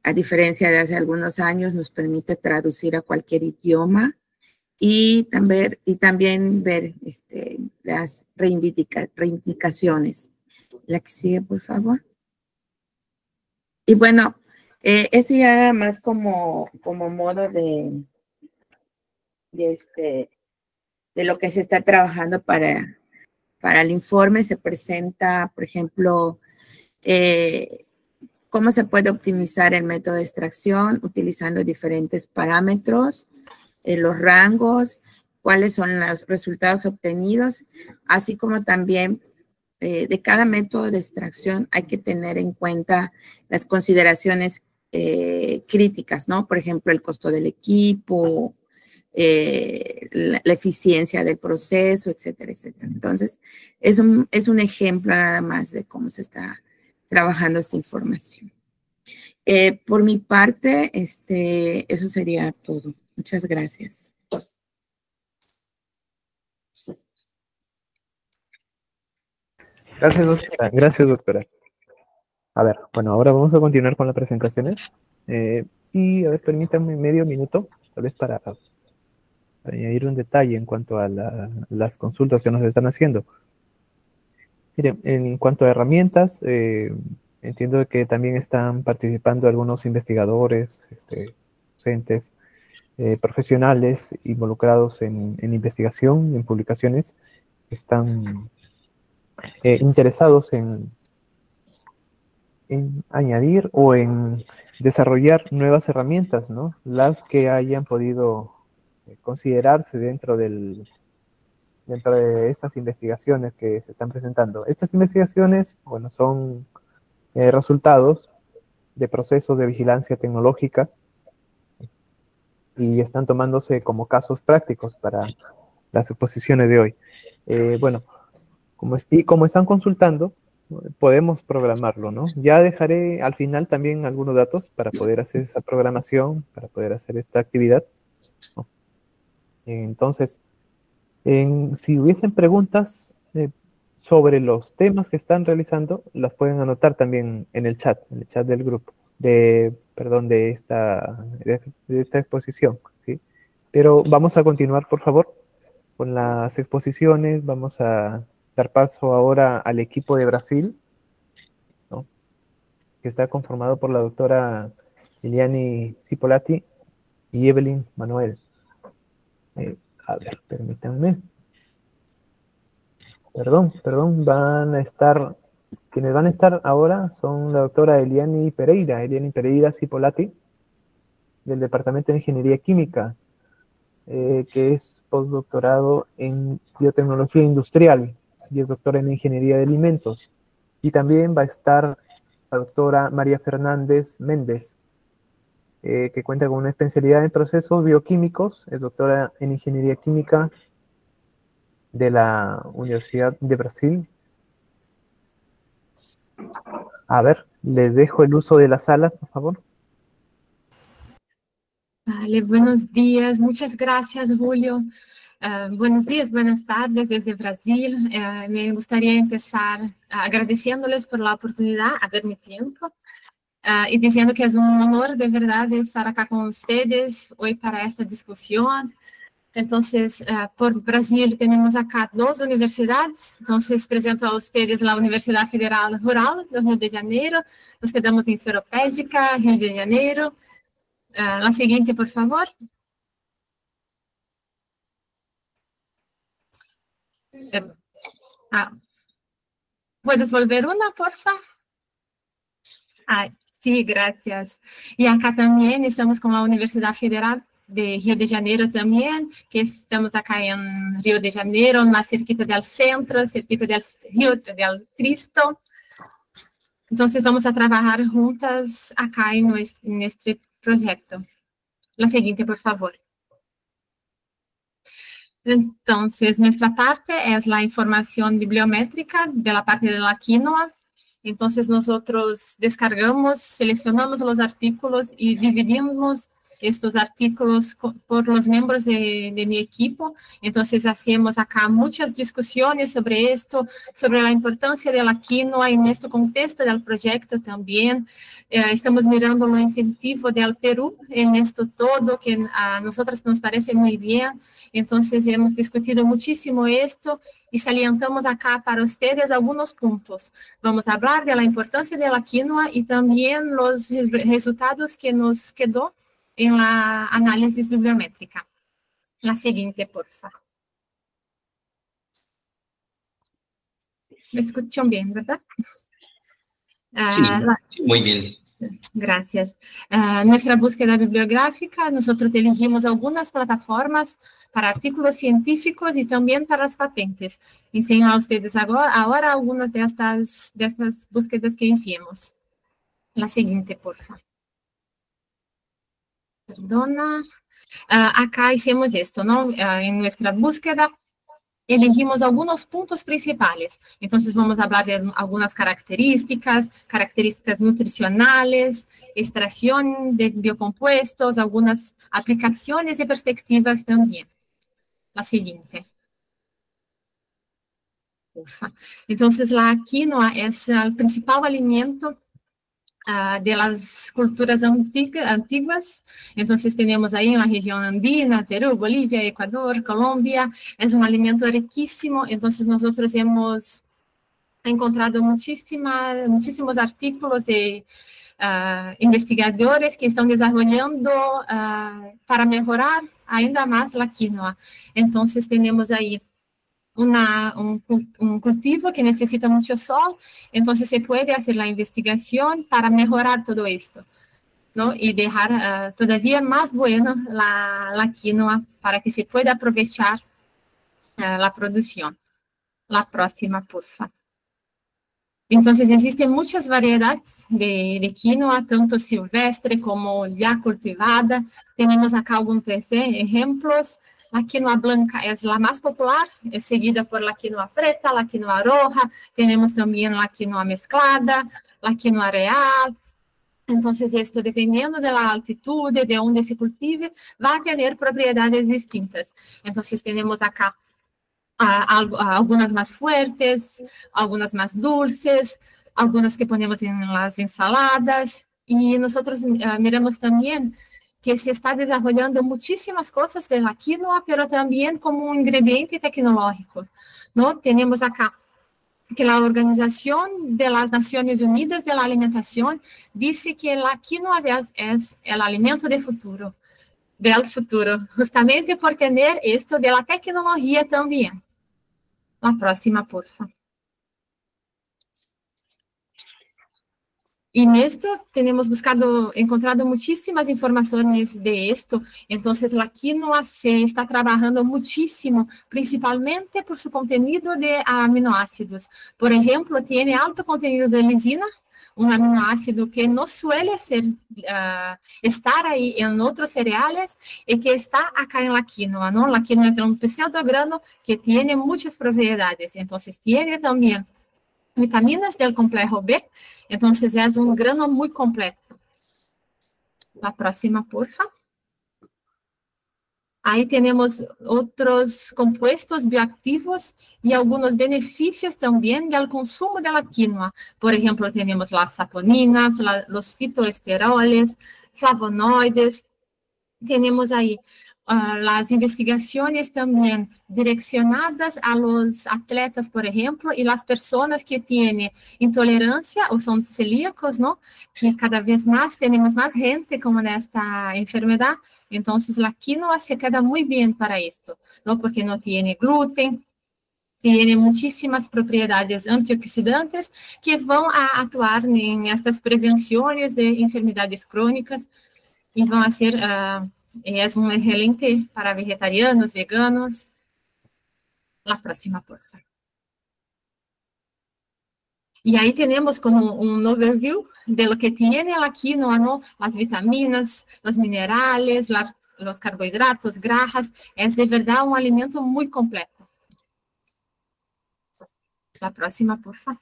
a diferencia de hace algunos años, nos permite traducir a cualquier idioma y también ver las reivindicaciones. La que sigue, por favor. Y bueno, eso ya más como modo de lo que se está trabajando para el informe. Se presenta, por ejemplo, cómo se puede optimizar el método de extracción utilizando diferentes parámetros, los rangos, cuáles son los resultados obtenidos, así como también de cada método de extracción hay que tener en cuenta las consideraciones críticas, ¿no? Por ejemplo, el costo del equipo, la eficiencia del proceso, etcétera, etcétera. Entonces, es un ejemplo nada más de cómo se está trabajando esta información. Por mi parte, eso sería todo. Muchas gracias. Gracias, doctora. Gracias, doctora. A ver, bueno, ahora vamos a continuar con las presentaciones. Y, a ver, permítanme medio minuto, tal vez para añadir un detalle en cuanto a las consultas que nos están haciendo. Miren, en cuanto a herramientas, entiendo que también están participando algunos investigadores, docentes, profesionales involucrados en investigación, en publicaciones, que están interesados en añadir o en desarrollar nuevas herramientas, ¿no? Las que hayan podido considerarse dentro de estas investigaciones que se están presentando. Estas investigaciones, bueno, son resultados de procesos de vigilancia tecnológica y están tomándose como casos prácticos para las exposiciones de hoy. Bueno, como están consultando, podemos programarlo, ¿no? Ya dejaré al final también algunos datos para poder hacer esa programación, para poder hacer esta actividad, ¿no? Entonces, si hubiesen preguntas sobre los temas que están realizando, las pueden anotar también en el chat del grupo, perdón, de esta exposición, ¿sí? Pero vamos a continuar, por favor, con las exposiciones. Vamos a dar paso ahora al equipo de Brasil, ¿no? Que está conformado por la doctora Liliani Cipolati y Evelyn Manuel. A ver, permítanme. Perdón, quienes van a estar ahora son la doctora Eliani Pereira Cipolati, del Departamento de Ingeniería Química, que es postdoctorado en Biotecnología Industrial y es doctora en Ingeniería de Alimentos. Y también va a estar la doctora María Fernández Méndez, que cuenta con una especialidad en procesos bioquímicos, es doctora en Ingeniería Química de la Universidad de Brasil. A ver, les dejo el uso de la sala, por favor. Vale, buenos días, muchas gracias, Julio. Buenos días, buenas tardes desde Brasil. Me gustaría empezar agradeciéndoles por la oportunidad, a ver mi tiempo, y diciendo que es un honor de verdad estar acá con ustedes hoy para esta discusión. Entonces, por Brasil tenemos acá dos universidades. Entonces, presento a ustedes la Universidad Federal Rural do Rio de Janeiro. Nos quedamos en Seropédica, Rio de Janeiro. La siguiente, por favor. ¿Puedes volver una, por favor? Sí, gracias. Y acá también estamos con la Universidad Federal de Rio de Janeiro también, que estamos acá en Rio de Janeiro, más cerquita del centro, cerquita del Rio del Cristo. Entonces vamos a trabajar juntas acá en este proyecto. La siguiente, por favor. Entonces, nuestra parte es la información bibliométrica de la parte de la quinoa. Entonces, nosotros descargamos, seleccionamos los artículos y dividimos estos artículos por los miembros de mi equipo. Entonces, hacemos acá muchas discusiones sobre esto, sobre la importancia de la quinoa en este contexto del proyecto también. Estamos mirando el incentivo del Perú en esto todo, que a nosotras nos parece muy bien. Entonces, hemos discutido muchísimo esto y salientamos acá para ustedes algunos puntos. Vamos a hablar de la importancia de la quinoa y también los resultados que nos quedó en la análisis bibliométrica. La siguiente, por favor. ¿Me escuchan bien, verdad? Sí, muy bien. Gracias. Nuestra búsqueda bibliográfica, nosotros elegimos algunas plataformas para artículos científicos y también para las patentes. Enseño a ustedes ahora algunas de estas búsquedas que hicimos. La siguiente, por favor. Perdona. Acá hicimos esto, ¿no? En nuestra búsqueda elegimos algunos puntos principales. Entonces, vamos a hablar de algunas características nutricionales, extracción de biocompuestos, algunas aplicaciones y perspectivas también. La siguiente. Entonces, la quinoa es el principal alimento de las culturas antiguas. Entonces tenemos ahí en la región andina, Perú, Bolivia, Ecuador, Colombia. Es un alimento riquísimo. Entonces nosotros hemos encontrado muchísimos artículos de investigadores que están desarrollando para mejorar ainda más la quinoa. Entonces tenemos ahí un cultivo que necesita mucho sol, entonces se puede hacer la investigación para mejorar todo esto, ¿no? Y dejar todavía más buena la quinoa para que se pueda aprovechar la producción. La próxima, por favor. Entonces, existen muchas variedades de quinoa, tanto silvestre como ya cultivada. Tenemos acá algunos ejemplos. La quinoa blanca es la más popular, es seguida por la quinoa preta, la quinoa roja, tenemos también la quinoa mezclada, la quinoa real. Entonces, esto, dependiendo de la altitud, de donde se cultive, va a tener propiedades distintas. Entonces, tenemos acá algunas más fuertes, algunas más dulces, algunas que ponemos en las ensaladas. Y nosotros miramos también que se está desarrollando muchísimas cosas de la quinoa, pero también como un ingrediente tecnológico, ¿no? Tenemos acá que la Organización de las Naciones Unidas de la Alimentación dice que la quinoa es el alimento del futuro, justamente por tener esto de la tecnología también. La próxima, por favor. Y en esto tenemos encontrado muchísimas informaciones de esto. Entonces, la quinoa se está trabajando muchísimo, principalmente por su contenido de aminoácidos. Por ejemplo, tiene alto contenido de lisina, un aminoácido que no suele estar ahí en otros cereales y que está acá en la quinoa, ¿no? La quinoa es un pseudograno que tiene muchas propiedades. Entonces, tiene también vitaminas del complejo B, entonces es un grano muy completo. La próxima, por favor. Ahí tenemos otros compuestos bioactivos y algunos beneficios también del consumo de la quinoa. Por ejemplo, tenemos las saponinas, los fitoesteroles, flavonoides. Tenemos ahí las investigaciones también direccionadas a los atletas, por ejemplo, y las personas que tienen intolerancia o son celíacos, ¿no? Que cada vez más tenemos más gente con esta enfermedad. Entonces, la quinoa se queda muy bien para esto, ¿no? Porque no tiene gluten, tiene muchísimas propiedades antioxidantes que van a actuar en estas prevenciones de enfermedades crónicas y van a ser... es un excelente para vegetarianos, veganos. La próxima, por favor. Y ahí tenemos como un overview de lo que tiene la quinoa, ¿no? Las vitaminas, los minerales, los carbohidratos, grasas. Es de verdad un alimento muy completo. La próxima, por favor.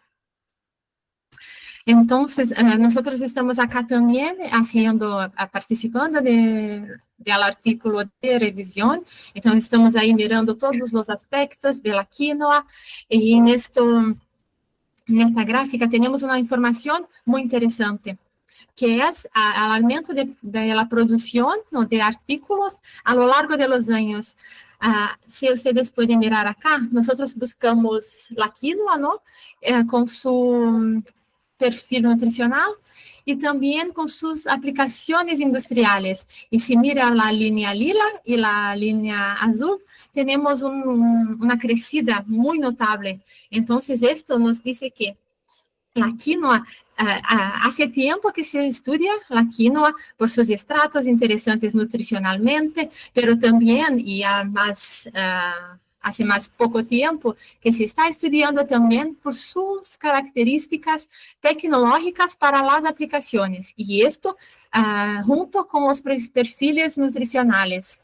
Entonces, nosotros estamos acá también participando del artículo de revisión. Entonces, estamos ahí mirando todos los aspectos de la quinoa. Y en esta gráfica tenemos una información muy interesante, que es el aumento de la producción, ¿no?, de artículos a lo largo de los años. Si ustedes pueden mirar acá, nosotros buscamos la quinoa, ¿no?, con su perfil nutricional y también con sus aplicaciones industriales. Y si mira la línea lila y la línea azul, tenemos una crecida muy notable. Entonces, esto nos dice que la quinoa, hace tiempo que se estudia la quinoa por sus estratos interesantes nutricionalmente, pero también, y hace más poco tiempo, que se está estudiando también por sus características tecnológicas para las aplicaciones, y esto junto con los perfiles nutricionales.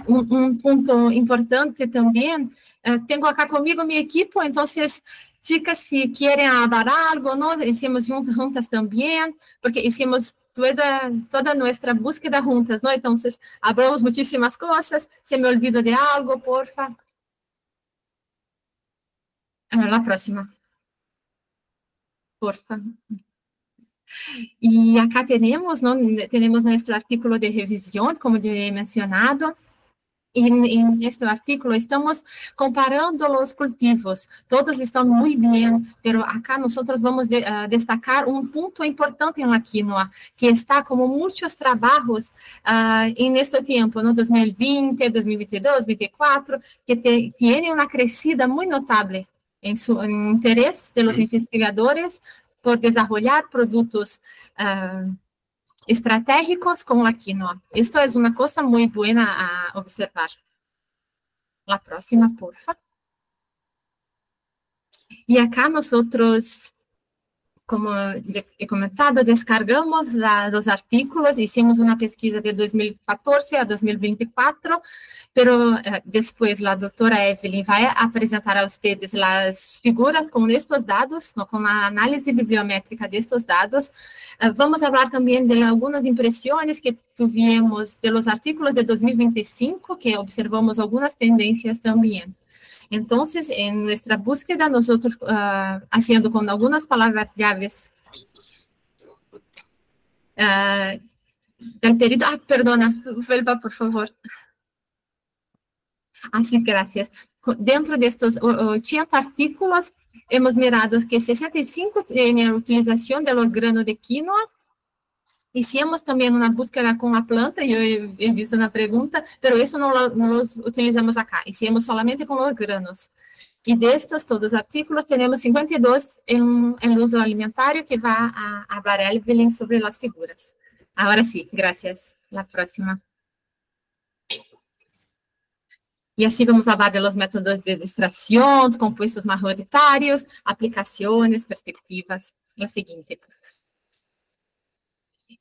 Un punto importante también, tengo acá conmigo mi equipo, entonces, chicas, si quieren hablar algo, ¿no? Hicimos juntas también, porque hicimos toda nuestra búsqueda juntas, ¿no? Entonces, hablamos muchísimas cosas. Se me olvidó de algo, porfa. La próxima. Porfa. Y acá tenemos, ¿no? Tenemos nuestro artículo de revisión, como yo he mencionado. Y en este artículo estamos comparando los cultivos. Todos están muy bien, pero acá nosotros vamos a destacar un punto importante en la quinoa, que está como muchos trabajos en este tiempo, ¿no? 2020, 2022, 2024, que tiene una crecida muy notable en su interés de los investigadores por desarrollar productos estratégicos con la quinoa. Esto es una cosa muy buena a observar. La próxima, por favor. Y acá nosotros como he comentado, descargamos los artículos, hicimos una pesquisa de 2014 a 2024, pero después la doctora Evelyn va a presentar a ustedes las figuras con estos dados, ¿no? Con la análisis bibliométrica de estos dados. Vamos a hablar también de algunas impresiones que tuvimos de los artículos de 2025, que observamos algunas tendencias también. Entonces, en nuestra búsqueda, nosotros haciendo con algunas palabras llaves del periodo, perdona, vuelva por favor. Así, gracias. Dentro de estos 80 artículos, hemos mirado que 65 tienen utilización del grano de quinoa. Hicimos también una búsqueda con la planta, yo he visto una pregunta, pero eso no los utilizamos acá, hicimos solamente con los granos. Y de estos todos artículos tenemos 52 en el uso alimentario, que va a hablar Evelyn sobre las figuras. Ahora sí, gracias. La próxima. Y así vamos a hablar de los métodos de extracción, compuestos majoritarios, aplicaciones, perspectivas. La siguiente.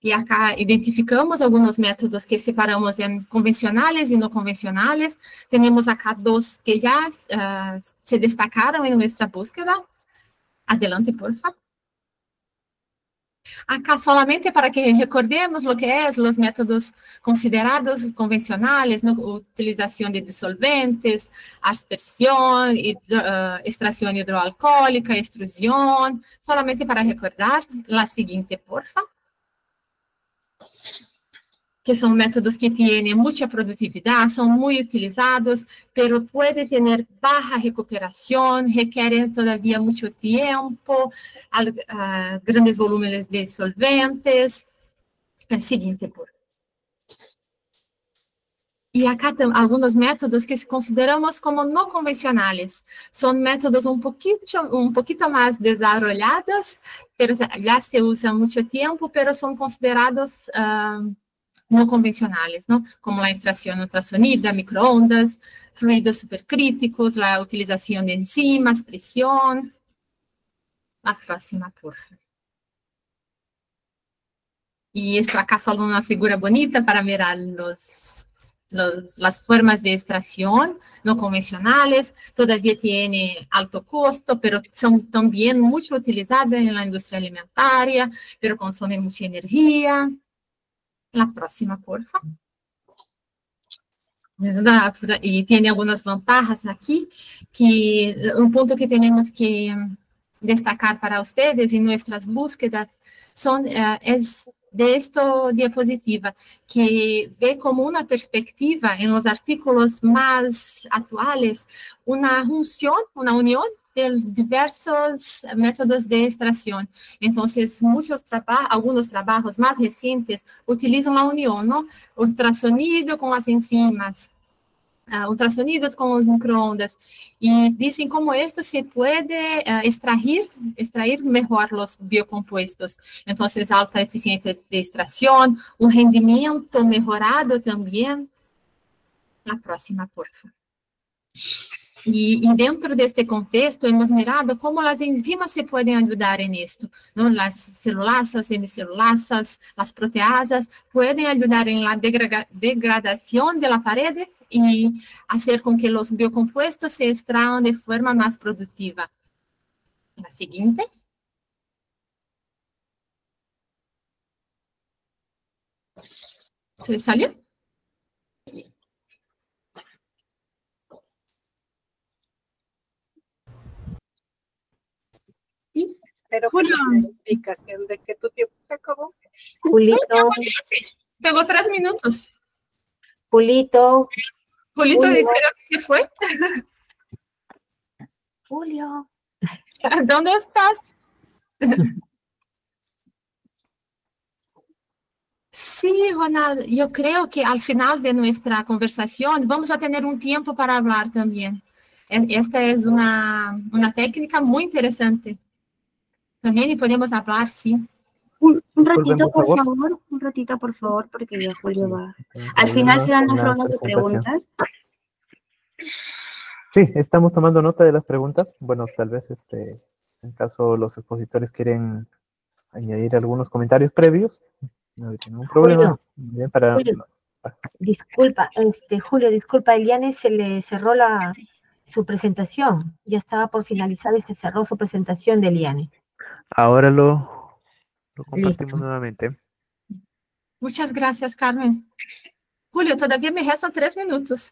E acá identificamos alguns métodos que separamos em convencionais e não convencionais. Temos acá dois que já se destacaram em nossa búsqueda. Adelante, por favor. Acá solamente para que recordemos o que é os métodos considerados convencionais, ¿no? Utilização de dissolventes, aspersão, extração hidroalcoólica, extrusão. Solamente para recordar. La seguinte, por favor. Que son métodos que tienen mucha productividad, son muy utilizados, pero puede tener baja recuperación, requieren todavía mucho tiempo, grandes volúmenes de solventes. El siguiente, por favor. Y acá algunos métodos que consideramos como no convencionales. Son métodos un poquito más desarrollados, pero ya se usan mucho tiempo, pero son considerados no convencionales, ¿no? Como la extracción ultrasonida, microondas, fluidos supercríticos, la utilización de enzimas, presión. La próxima, por favor. Y esto acá solo una figura bonita para mirar las formas de extracción no convencionales. Todavía tiene alto costo, pero son también mucho utilizadas en la industria alimentaria, pero consumen mucha energía. La próxima, por favor. Y tiene algunas ventajas aquí, que un punto que tenemos que destacar para ustedes en nuestras búsquedas es de esta diapositiva, que ve como una perspectiva en los artículos más actuales, una junción, una unión de diversos métodos de extracción. Entonces, algunos trabajos más recientes utilizan la unión, ¿no? Ultrasonido con las enzimas, ultrasonidos con los microondas, y dicen cómo esto se puede extraer mejor los biocompuestos. Entonces, alta eficiencia de extracción, un rendimiento mejorado también. La próxima, por favor. Y dentro de este contexto hemos mirado cómo las enzimas se pueden ayudar en esto, ¿no? Las celulasas, hemicelulasas, las proteasas pueden ayudar en la degradación de la pared y hacer con que los biocompuestos se extraigan de forma más productiva. La siguiente. ¿Se salió? Espero que la explicación de que tu tiempo se acabó. Julito. Tengo 3 minutos. Julito. Julito, creo que se fue. Julio. ¿Dónde estás? Sí, Ronald, yo creo que al final de nuestra conversación vamos a tener un tiempo para hablar también. Esta es una técnica muy interesante. También podemos hablar, sí. Un ratito, por favor, porque ya Julio va. Al final serán las rondas de preguntas. Sí, estamos tomando nota de las preguntas. Bueno, tal vez En caso los expositores quieren añadir algunos comentarios previos, no hay ningún problema. Bien, para... Julio, disculpa, Julio, disculpa, a Eliane se le cerró su presentación. Ya estaba por finalizar y se cerró su presentación de Eliane. Ahora lo compartimos Listo. nuevamente. Muchas gracias, Carmen. Julio, todavía me restan 3 minutos.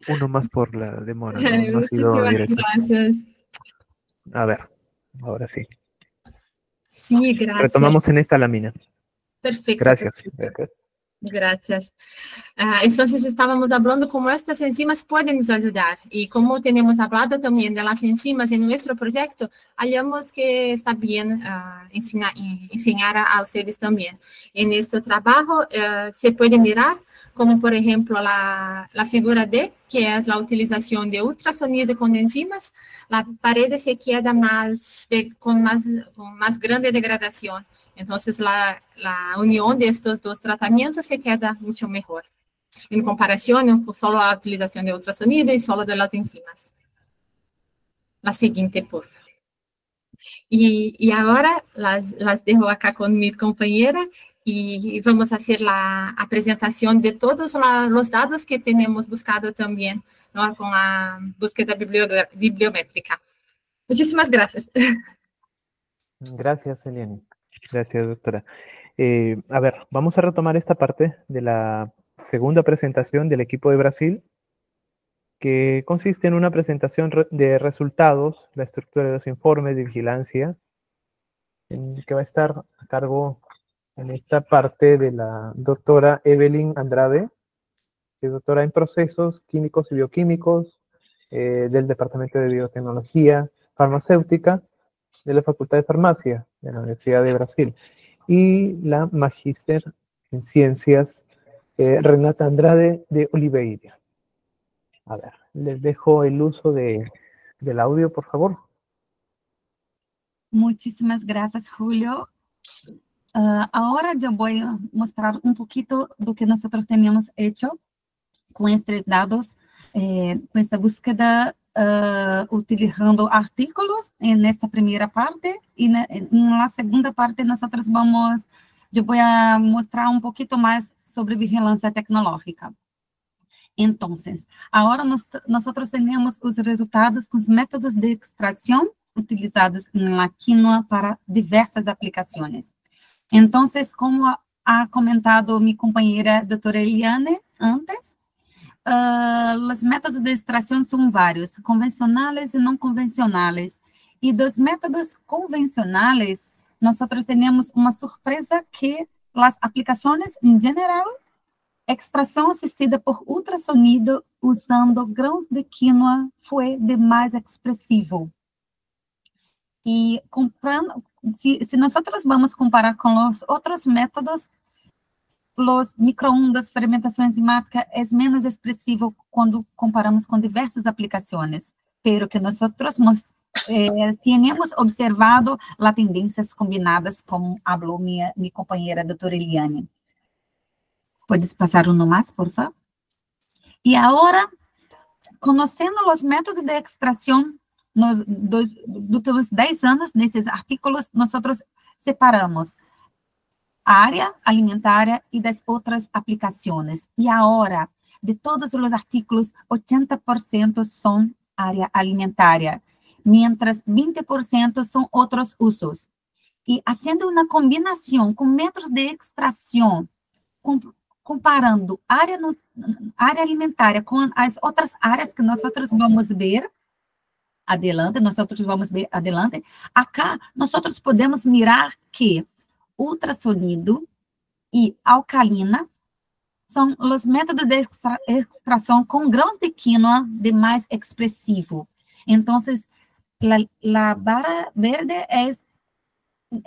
Uno más por la demora, no ha sido Muchísimas directo. gracias. A ver, ahora sí. Sí, gracias. Retomamos en esta lámina. Perfecto. Gracias. Perfecto. Gracias. Gracias. Entonces estábamos hablando cómo estas enzimas pueden nos ayudar y como tenemos hablado también de las enzimas en nuestro proyecto, hallamos que está bien enseñar a ustedes también. En este trabajo se puede mirar como por ejemplo la figura D, que es la utilización de ultrasonido con enzimas, la pared se queda con más grande degradación. Entonces, la unión de estos dos tratamientos se queda mucho mejor, en comparación con solo la utilización de ultrasonido y solo de las enzimas. La siguiente, por favor. Y ahora las dejo acá con mi compañera y vamos a hacer la presentación de todos los datos que tenemos buscado también, ¿no? Con la búsqueda bibliométrica. Muchísimas gracias. Gracias, Eliane. Gracias, doctora. A ver, vamos a retomar esta parte de la segunda presentación del equipo de Brasil, que consiste en una presentación de resultados, la estructura de los informes de vigilancia, que va a estar a cargo en esta parte de la doctora Evelyn Andrade, que es doctora en procesos químicos y bioquímicos del Departamento de Biotecnología Farmacéutica de la Facultad de Farmacia de la Universidad de Brasil, y la magíster en ciencias Renata Andrade de Oliveira. A ver, les dejo el uso del audio, por favor. Muchísimas gracias, Julio. Ahora yo voy a mostrar un poquito lo que nosotros teníamos hecho con estos datos, con esta búsqueda utilizando artículos en esta primera parte, y en la segunda parte yo voy a mostrar un poquito más sobre vigilancia tecnológica. Entonces, ahora nosotros tenemos los resultados con los métodos de extracción utilizados en la quinoa para diversas aplicaciones. Entonces, como ha comentado mi compañera doutora Eliane antes, los métodos de extracción son varios, convencionales y no convencionales. Y dos métodos convencionales, nosotros tenemos una sorpresa que las aplicaciones en general, extracción asistida por ultrasonido usando grãos de quinoa fue de más expresivo. Y si nosotros vamos a comparar con los otros métodos, los microondas, fermentación enzimática es menos expresivo cuando comparamos con diversas aplicaciones, pero que nosotros tenemos observado las tendencias combinadas, como habló mi compañera doutora Eliane. ¿Puedes pasar uno más, por favor? Y ahora, conociendo los métodos de extracción, durante los 10 anos, nesses artículos, nosotros separamos a área alimentaria e das outras aplicações. E agora, de todos os artículos, 80% são área alimentária, mientras 20% são outros usos. E fazendo uma combinação com métodos de extração, comparando área alimentária com as outras áreas que nós vamos ver adelante, acá nós podemos mirar que ultrassonido e alcalina são os métodos de extração com grãos de quinoa de mais expressivo. Então, a barra verde é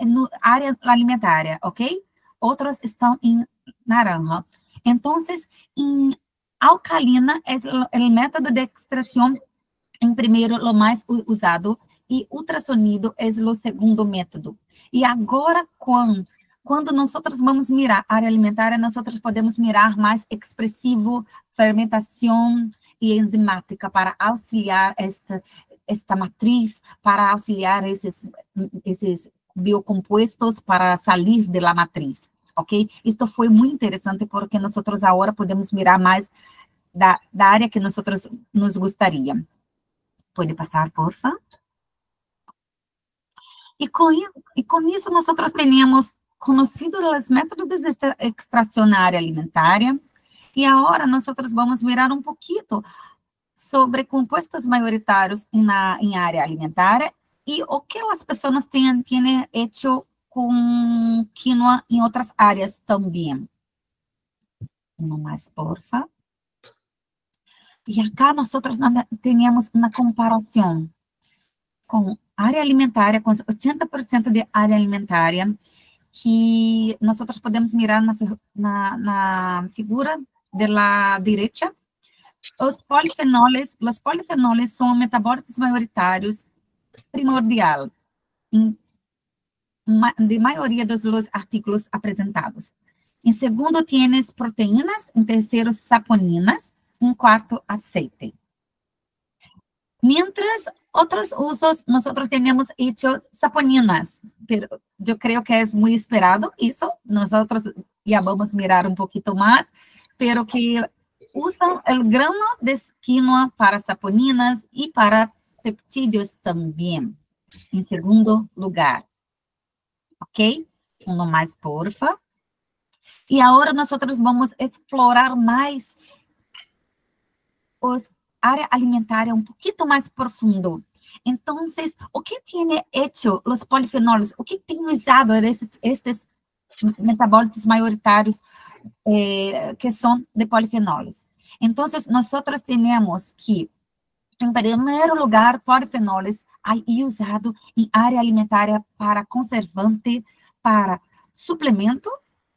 na área alimentária, ok? Outros estão em naranja. Então, em alcalina é o método de extração, em primeiro, o mais usado, e ultrassonido é o segundo método. E agora, quando nós vamos mirar a área alimentar, nós podemos mirar mais expressivo, fermentação e enzimática para auxiliar esta matriz para auxiliar esses biocompuestos para salir da matriz, ok? Isto foi muito interessante porque nós agora podemos mirar mais da área que nós nos gostaria. Pode passar, por favor? E com isso, nós temos conhecido os métodos de extração na área alimentária, e agora nós vamos mirar um pouquinho sobre compostos maioritários em área alimentária e o que as pessoas têm feito com quinoa em outras áreas também. Um mais, por favor. E acá nós temos uma comparação com área alimentária, com 80% de área alimentária, que nós podemos mirar na figura da direita. Os polifenoles são metabólitos maioritários primordial de maioria dos artigos apresentados. Em segundo, tienes proteínas, em terceiro, saponinas, em quarto, aceite. Mientras outros usos, nós temos hecho saponinas, pero eu creio que é muito esperado isso, nós já vamos mirar um pouquinho mais, pero que usam o grano de quinoa para saponinas e para peptídeos também, em segundo lugar. Ok? Um mais, porfa. E agora nós vamos explorar mais área alimentar um pouquinho mais profundo. Então, o que tem hecho os polifenoles? O que tem usado estes metabólitos maioritários que são de polifenoles? Então, nós temos que, em primeiro lugar, polifenoles usado em área alimentar para conservante, para suplemento,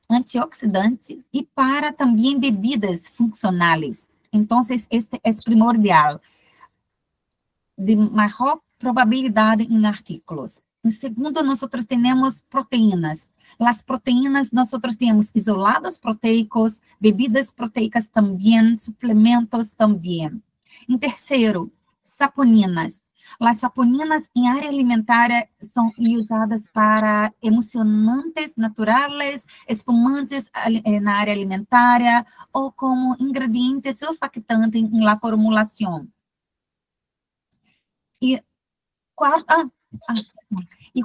antioxidante e para também bebidas funcionais. Então, este é primordial, de maior probabilidade em artigos. Em segundo, nós temos proteínas. As proteínas, nós temos isolados proteicos, bebidas proteicas também, suplementos também. Em terceiro, saponinas. As saponinas em área alimentar são usadas para emulsionantes naturais, espumantes na área alimentar ou como ingrediente surfactante na formulação. E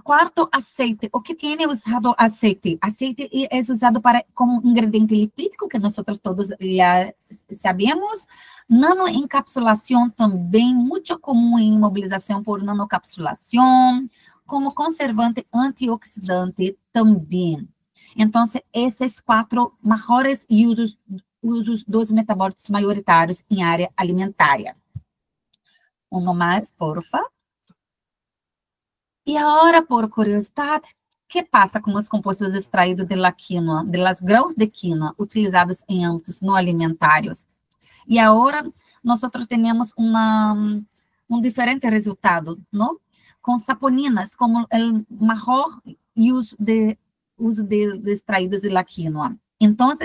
quarto, aceite. O que tem usado aceite? Aceite é usado como ingrediente lipídico, que nós todos já sabemos. Nanoencapsulação também, muito comum em imobilização por nanocapsulação, como conservante antioxidante também. Então, esses 4 maiores usos dos metabólitos maioritários em área alimentar. Um mais, por favor. E agora, por curiosidade, o que passa com os compostos extraídos da quinoa, das grãos de quinoa utilizados em âmbitos não alimentários? E agora, nós temos um diferente resultado, não? Com saponinas como o maior uso de extraídos da quinoa. Então,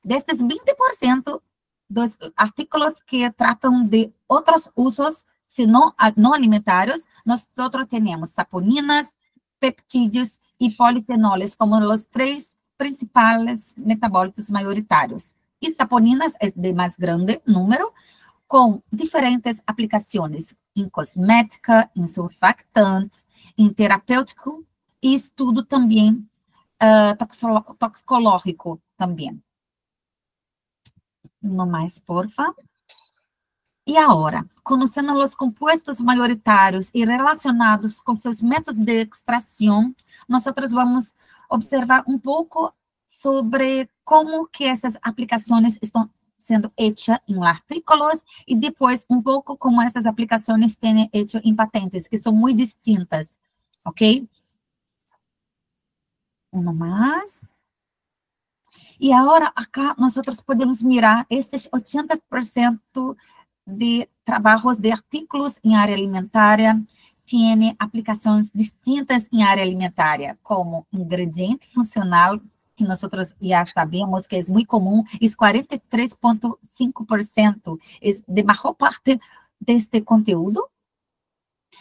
destes 20% dos artigos que tratam de outros usos, se não alimentares, nós temos saponinas, peptídeos e polifenoles como os 3 principais metabólitos maioritários. E saponinas é de mais grande número, com diferentes aplicações em cosmética, em surfactantes, em terapêutico e estudo também toxicológico também. No mais, por favor. E agora, conhecendo os compostos maioritários e relacionados com seus métodos de extração, nós vamos observar um pouco sobre como que essas aplicações estão sendo hechas em artículos e depois um pouco como essas aplicações têm hecho em patentes, que são muito distintas, ok? Um mais. E agora, acá, nós podemos mirar estes 80% de trabalhos de artigos em área alimentar têm aplicações distintas em área alimentar, como ingrediente funcional, que nós já sabemos que é muito comum, e 43,5% é de maior parte deste conteúdo,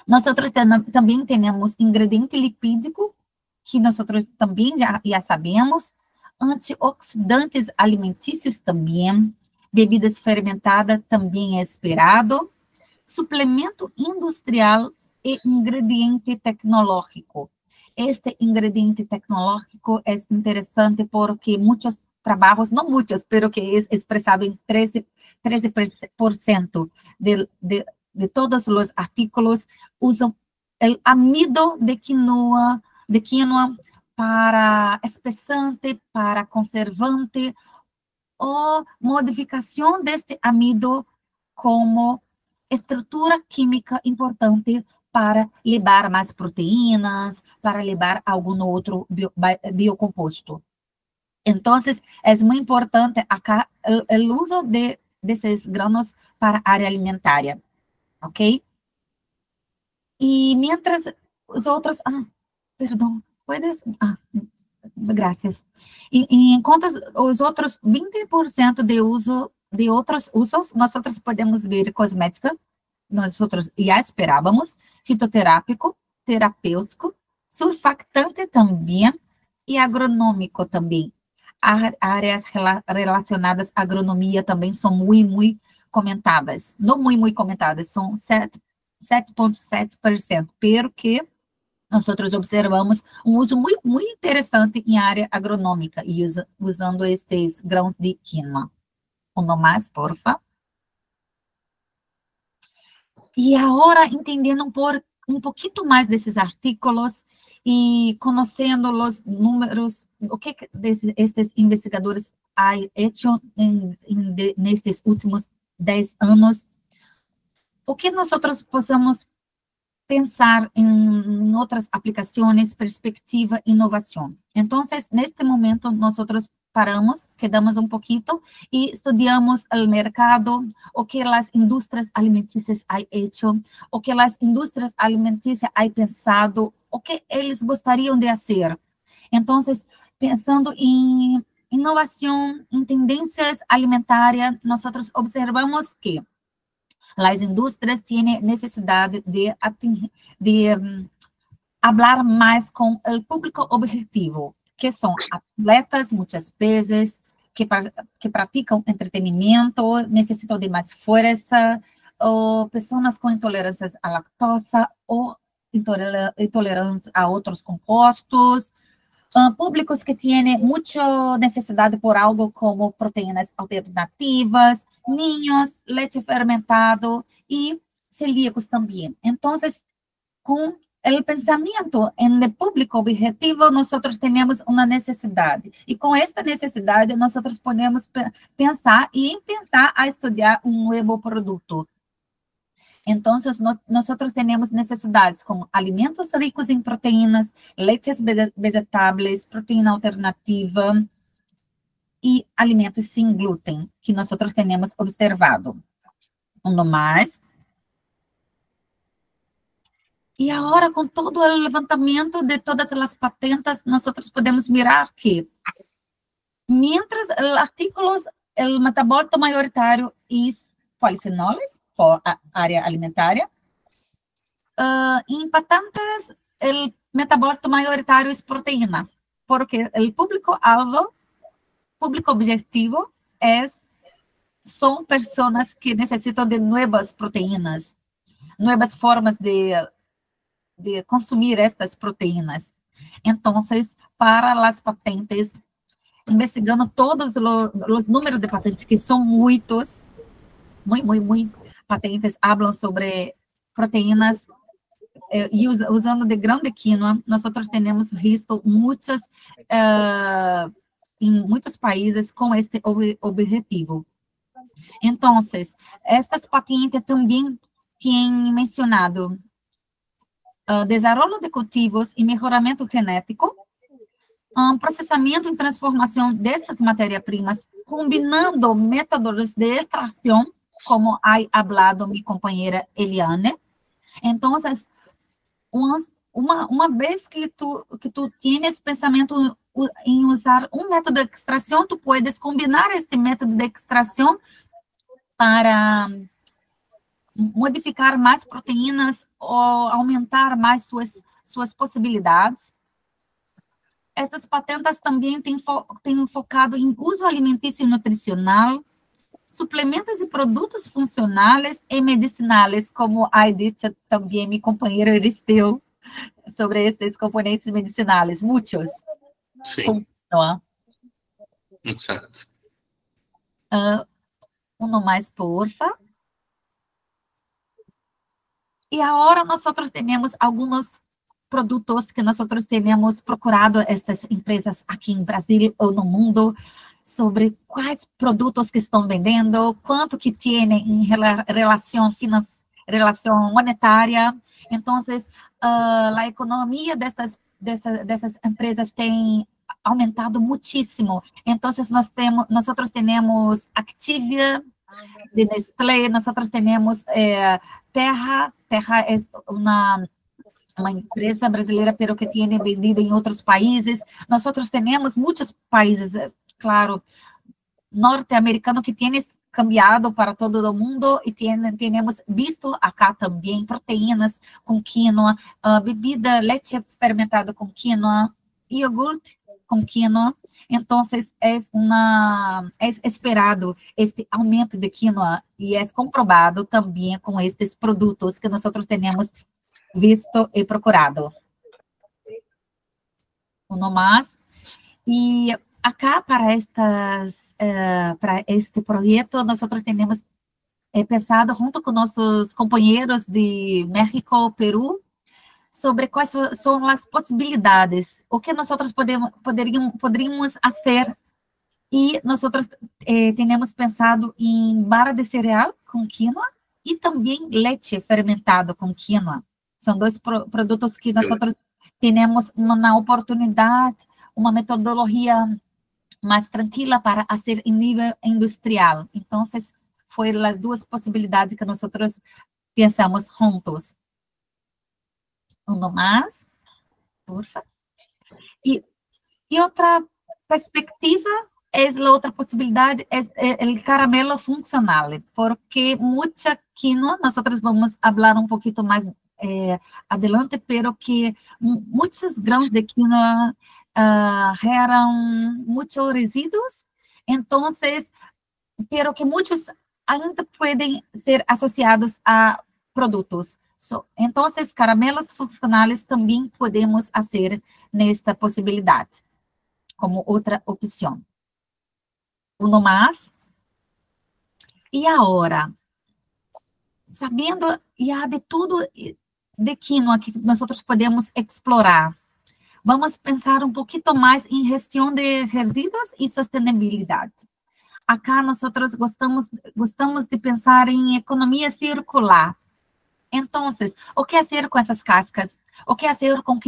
Nosotros también tenemos ingrediente lipídico, que nosotros también ya sabemos, antioxidantes alimentícios também, bebidas fermentadas também é esperado, suplemento industrial e ingrediente tecnológico. Este ingrediente tecnológico é interessante porque muitos trabalhos, não muitos, pero que é expressado em 13% de todos os artículos usam o amido de quinoa para espessante, para conservante, ou modificação deste amido como estrutura química importante para levar mais proteínas, para levar algum outro biocomposto. Então, é muito importante acá o uso desses granos para a área alimentária, ok? E mientras os outros... perdão, puedes... graças. E enquanto os outros 20% de outros usos, nós podemos ver cosmética, nós já esperávamos, fitoterápico, terapêutico, surfactante também e agronômico também. Áreas relacionadas à agronomia também são muito comentadas. Não muito comentadas, são 7,7%, pero que nós observamos um uso muito interessante em área agronômica e usando estes grãos de quinoa. Uno mais, por favor. E agora, entendendo um pouquinho mais desses artículos e conhecendo os números, o que estes investigadores han hecho nestes últimos 10 anos, o que nós possamos pensar em outras aplicações, perspectiva, inovação. Então, neste momento, nós paramos, quedamos um pouquinho e estudamos o mercado, o que as indústrias alimentícias han hecho, o que as indústrias alimentícias han pensado, o que eles gostariam de fazer. Então, pensando em inovação, em tendências alimentares, nós observamos que as indústrias têm necessidade de falar mais com o público objetivo, que são atletas, muitas vezes, que praticam entretenimento, necessitam de mais força, ou pessoas com intolerâncias à lactose, ou intolerantes a outros compostos, públicos que têm muita necessidade por algo como proteínas alternativas, niños, leite fermentado e celíacos também. Então, com o pensamento em el público objetivo, nós temos uma necessidade. E com esta necessidade, nós podemos pensar a estudar um novo produto. Então, nós temos necessidades como alimentos ricos em proteínas, leites vegetáveis, proteína alternativa e alimentos sem glúten, que nós temos observado. Um mais. E agora, com todo o levantamento de todas as patentes, nós podemos mirar que, mientras o artículos, o metabólito maioritário é polifenoles, por a área alimentária, em patentes, o metabólito maioritário é proteína, porque o público-alvo, público objetivo, são pessoas que necessitam de novas proteínas, novas formas de consumir estas proteínas. Então, para as patentes, investigando todos os números de patentes, que são muitos, muito patentes, falam sobre proteínas, e usando de grão de quinoa, nós temos visto em muitos países com este objetivo. Então, estas patentes também têm mencionado desenvolvimento de cultivos e melhoramento genético, processamento e transformação destas matérias-primas, combinando métodos de extração, como ha falado minha companheira Eliane. Então, uma vez que tu tienes pensamento em usar um método de extração, tu puedes combinar este método de extração para modificar mais proteínas ou aumentar mais suas possibilidades. Essas patentes também têm focado em uso alimentício e nutricional, suplementos e produtos funcionais e medicinais, como a dito também meu companheiro Eristeu, sobre esses componentes medicinais, muitos. Sí, ¿No? exacto. Uno mais, porfa. E agora nós temos alguns produtos que nós temos procurado estas empresas aqui em Brasil ou no mundo, sobre quais produtos que estão vendendo, quanto que tem em relação monetária. Então, a economia dessas empresas tem aumentado muitíssimo. Então, nós temos Activia, de Nestlé, nós temos Terra é uma empresa brasileira, pero que tem vendido em outros países. Nós temos muitos países, claro, norte-americanos que têm cambiado para todo o mundo e temos visto acá também proteínas com quinoa, bebida, leite fermentada com quinoa, iogurte com quinoa. Então, é esperado este aumento de quinoa e é comprovado também com estes produtos que nós temos visto e procurado. Uno mais. E acá, para este projeto, nós temos pensado, junto com nossos companheiros de México, Peru, sobre quais são as possibilidades, o que nós poderíamos fazer. E nós temos pensado em barra de cereal com quinoa e também leite fermentado com quinoa. São dois produtos que nós temos uma oportunidade, uma metodologia mais tranquila para fazer em nível industrial. Então, foram as duas possibilidades que nós pensamos juntos. Uno mais, por favor. E outra perspectiva, a outra possibilidade é o caramelo funcional, porque muita quinoa, nós vamos falar um pouquinho mais adelante, pero que muitos grãos de quinoa geram muitos resíduos, então, pero que muitos ainda podem ser associados a produtos. Então, caramelos funcionais também podemos fazer nesta possibilidade, como outra opção. Uno mais. E agora, sabendo já de tudo de quinoa que nós podemos explorar, vamos pensar um pouquinho mais em gestão de resíduos e sustentabilidade. Acá nós gostamos de pensar em economia circular. Então, o que fazer com essas cascas? O que fazer com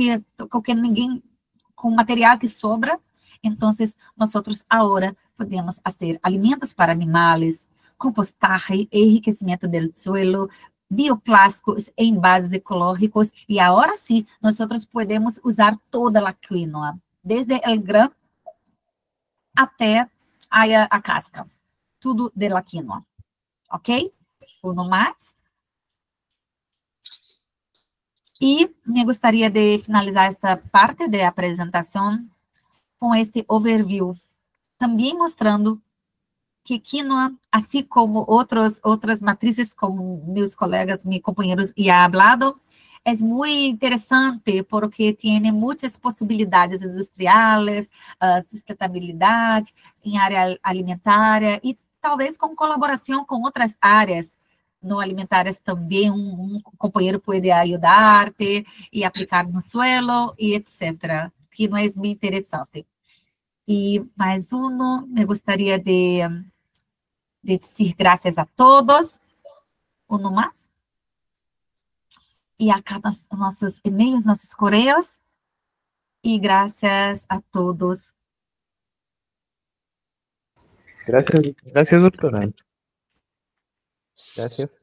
o material que sobra? Então, nós agora podemos fazer alimentos para animais, compostagem, enriquecimento do suelo, bioplásticos, envases ecológicos, e agora sim, nós podemos usar toda a quinoa, desde o grão até a casca, tudo de la quinoa, ok? Uno mais. E me gostaria de finalizar esta parte da apresentação com este overview, também mostrando que quinoa, assim como outras matrizes, como meus colegas, meus companheiros já falado, é muito interessante porque tem muitas possibilidades industriais, sustentabilidade em área alimentar e talvez com colaboração com outras áreas no alimentárias também, um companheiro pode ajudar-te e aplicar no suelo e etc. Que não é muito interessante. E mais me gostaria de dizer graças a todos. Uno mais. E acá nossos e-mails, nossos correios. E graças a todos. Gracias, doctora.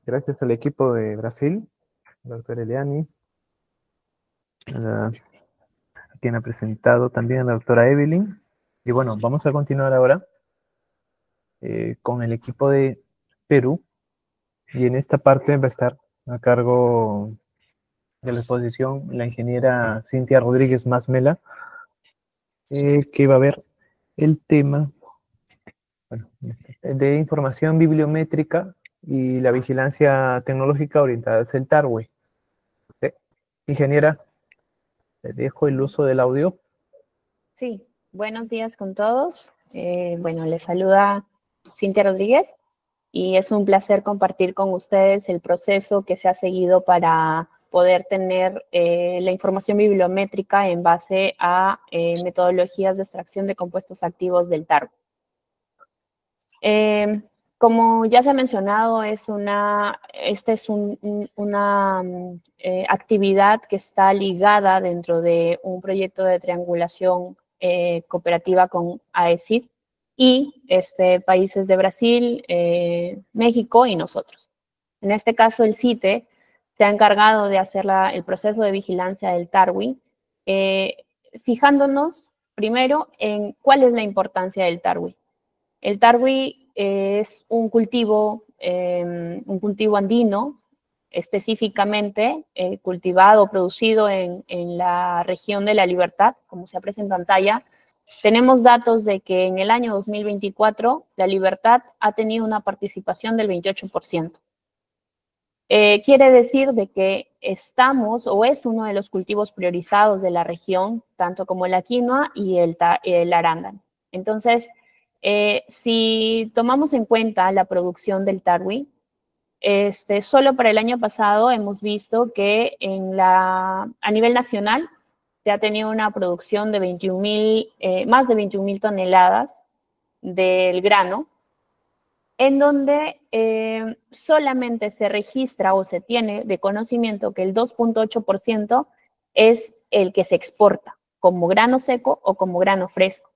Gracias al equipo de Brasil, doctor Eliani, a quien ha presentado también a la doctora Evelyn. Y bueno, vamos a continuar ahora con el equipo de Perú. Y en esta parte va a estar a cargo de la exposición la ingeniera Cintia Rodríguez Masmela, que va a ver el tema de información bibliométrica y la vigilancia tecnológica orientada hacia el TARWE. ¿Sí? Ingeniera, le dejo el uso del audio. Sí, buenos días con todos. Bueno, les saluda Cintia Rodríguez y es un placer compartir con ustedes el proceso que se ha seguido para poder tener la información bibliométrica en base a metodologías de extracción de compuestos activos del TARWE. Como ya se ha mencionado, esta es una actividad que está ligada dentro de un proyecto de triangulación cooperativa con AECID y países de Brasil, México y nosotros. En este caso, el CITE se ha encargado de hacer el proceso de vigilancia del TARWE, fijándonos primero en cuál es la importancia del TARWE. El TARWE es un cultivo andino, específicamente cultivado, producido en la región de La Libertad, como se aprecia en pantalla. Tenemos datos de que en el año 2024 La Libertad ha tenido una participación del 28%. Quiere decir de que estamos, o es uno de los cultivos priorizados de la región, tanto como la quinoa y el arándano. Entonces, si tomamos en cuenta la producción del TARWE, solo para el año pasado hemos visto que a nivel nacional se ha tenido una producción de más de 21,000 toneladas del grano, en donde solamente se registra o se tiene de conocimiento que el 2,8% es el que se exporta como grano seco o como grano fresco.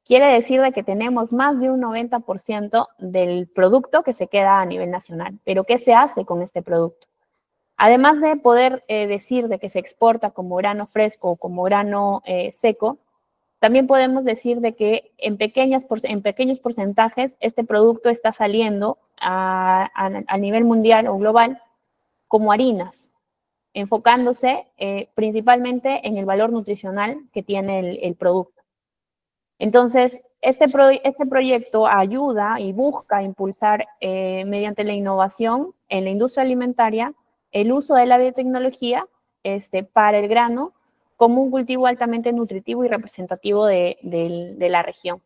Quiere decir de que tenemos más de un 90% del producto que se queda a nivel nacional. Pero, ¿qué se hace con este producto? Además de poder decir de que se exporta como grano fresco o como grano seco, también podemos decir de que en pequeños porcentajes este producto está saliendo a nivel mundial o global como harinas, enfocándose principalmente en el valor nutricional que tiene el producto. Entonces, este proyecto ayuda y busca impulsar mediante la innovación en la industria alimentaria el uso de la biotecnología para el grano como un cultivo altamente nutritivo y representativo de la región.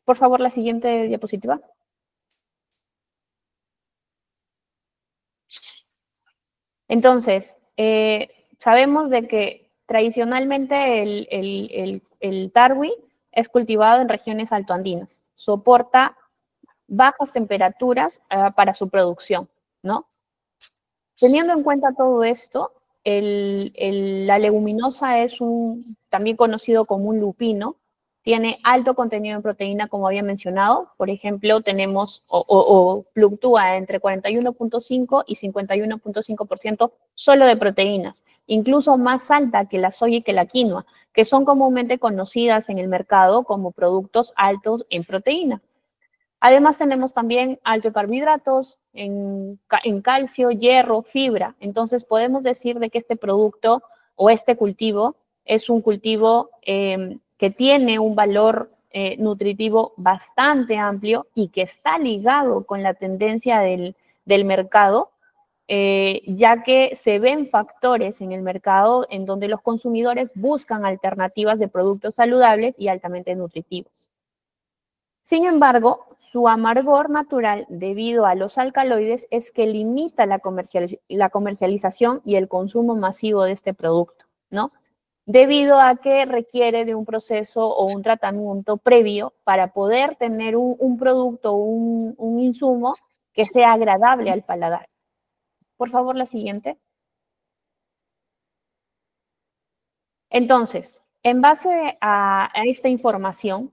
Por favor, la siguiente diapositiva. Entonces, sabemos de que tradicionalmente el TARWE es cultivado en regiones altoandinas, soporta bajas temperaturas para su producción, ¿no? Teniendo en cuenta todo esto, la leguminosa es también conocido como un lupino, tiene alto contenido en proteína, como había mencionado. Por ejemplo, tenemos o fluctúa entre 41,5 y 51,5% solo de proteínas, incluso más alta que la soya y que la quinoa, que son comúnmente conocidas en el mercado como productos altos en proteína. Además, tenemos también alto en carbohidratos, en calcio, hierro, fibra. Entonces, podemos decir de que este producto o este cultivo es un cultivo que tiene un valor nutritivo bastante amplio y que está ligado con la tendencia del mercado, ya que se ven factores en el mercado en donde los consumidores buscan alternativas de productos saludables y altamente nutritivos. Sin embargo, su amargor natural debido a los alcaloides es que limita la comercialización y el consumo masivo de este producto, ¿no? Debido a que requiere de un proceso o un tratamiento previo para poder tener un producto o un insumo que sea agradable al paladar. Por favor, la siguiente. Entonces, en base a esta información,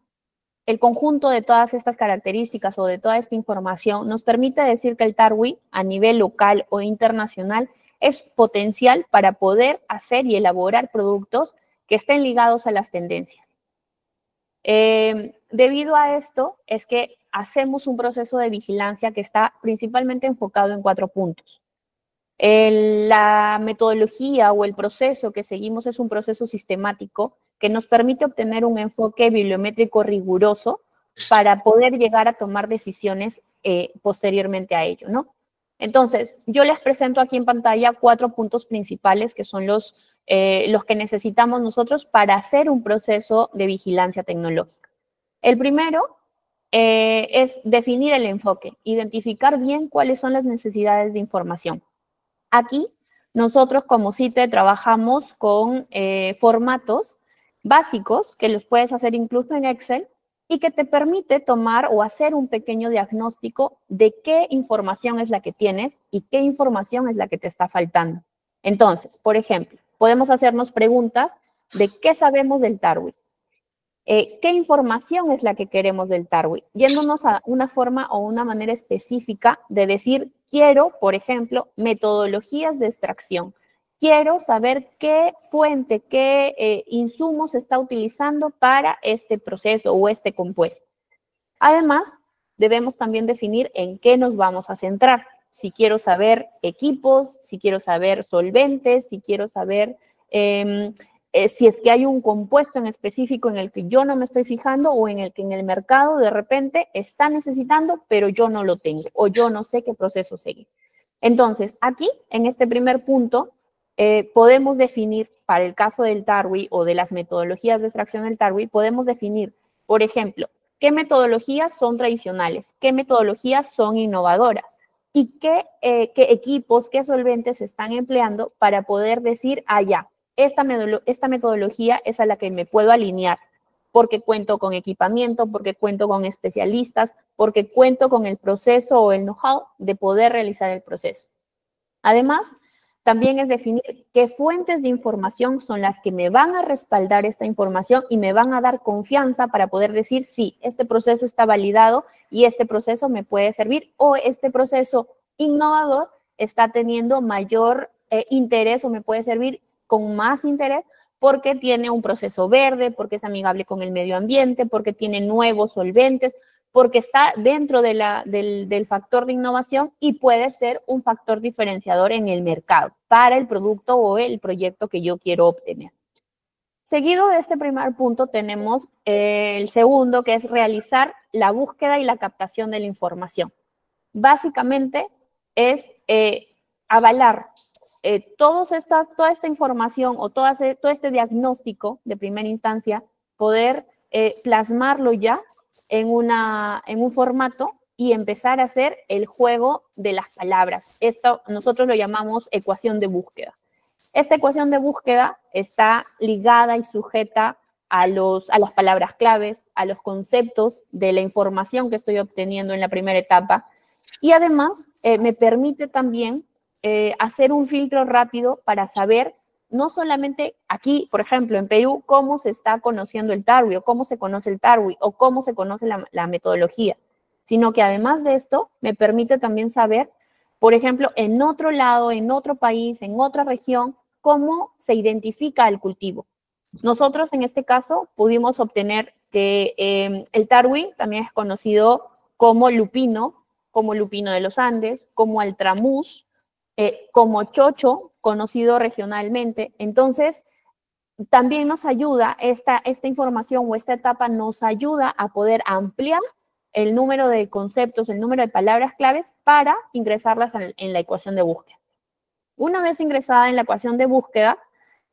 el conjunto de todas estas características o de toda esta información nos permite decir que el TARWE a nivel local o internacional es potencial para poder hacer y elaborar productos que estén ligados a las tendencias. Debido a esto es que hacemos un proceso de vigilancia que está principalmente enfocado en 4 puntos. La metodología o el proceso que seguimos es un proceso sistemático que nos permite obtener un enfoque bibliométrico riguroso para poder llegar a tomar decisiones posteriormente a ello, ¿no? Entonces, yo les presento aquí en pantalla 4 puntos principales que son los que necesitamos nosotros para hacer un proceso de vigilancia tecnológica. El primero es definir el enfoque, identificar bien cuáles son las necesidades de información. Aquí, nosotros como CITE trabajamos con formatos básicos que los puedes hacer incluso en Excel y que te permite tomar o hacer un pequeño diagnóstico de qué información es la que tienes y qué información es la que te está faltando. Entonces, por ejemplo, podemos hacernos preguntas de qué sabemos del TARWI. ¿Qué información es la que queremos del TARWI? Yéndonos a una forma o una manera específica de decir, quiero, por ejemplo, metodologías de extracción. Quiero saber qué fuente, qué insumos se está utilizando para este proceso o este compuesto. Además, debemos también definir en qué nos vamos a centrar. Si quiero saber equipos, si quiero saber solventes, si quiero saber si es que hay un compuesto en específico en el que yo no me estoy fijando o en el que en el mercado de repente está necesitando, pero yo no lo tengo o yo no sé qué proceso seguir. Entonces, aquí, en este primer punto, podemos definir, para el caso del TARWI o de las metodologías de extracción del TARWI, podemos definir, por ejemplo, qué metodologías son tradicionales, qué metodologías son innovadoras y qué equipos, qué solventes se están empleando para poder decir, ya, esta metodología es a la que me puedo alinear porque cuento con equipamiento, porque cuento con especialistas, porque cuento con el proceso o el know-how de poder realizar el proceso. Además, también es definir qué fuentes de información son las que me van a respaldar esta información y me van a dar confianza para poder decir, sí, este proceso está validado y este proceso me puede servir o este proceso innovador está teniendo mayor interés o me puede servir con más interés porque tiene un proceso verde, porque es amigable con el medio ambiente, porque tiene nuevos solventes, porque está dentro de del factor de innovación y puede ser un factor diferenciador en el mercado para el producto o el proyecto que yo quiero obtener. Seguido de este primer punto tenemos el segundo, que es realizar la búsqueda y la captación de la información. Básicamente es avalar toda esta información o todo este diagnóstico de primera instancia, poder plasmarlo ya en un formato y empezar a hacer el juego de las palabras. Esto nosotros lo llamamos ecuación de búsqueda. Esta ecuación de búsqueda está ligada y sujeta a las palabras claves, a los conceptos de la información que estoy obteniendo en la primera etapa y además me permite también hacer un filtro rápido para saber, no solamente aquí, por ejemplo, en Perú, cómo se está conociendo el TARWI o cómo se conoce el TARWI o cómo se conoce la metodología, sino que además de esto, me permite también saber, por ejemplo, en otro lado, en otro país, en otra región, cómo se identifica el cultivo. Nosotros, en este caso, pudimos obtener que el TARWI también es conocido como lupino de los Andes, como altramús, como chocho, conocido regionalmente. Entonces, también nos ayuda, esta información o esta etapa nos ayuda a poder ampliar el número de conceptos, el número de palabras claves para ingresarlas en la ecuación de búsqueda. Una vez ingresada en la ecuación de búsqueda,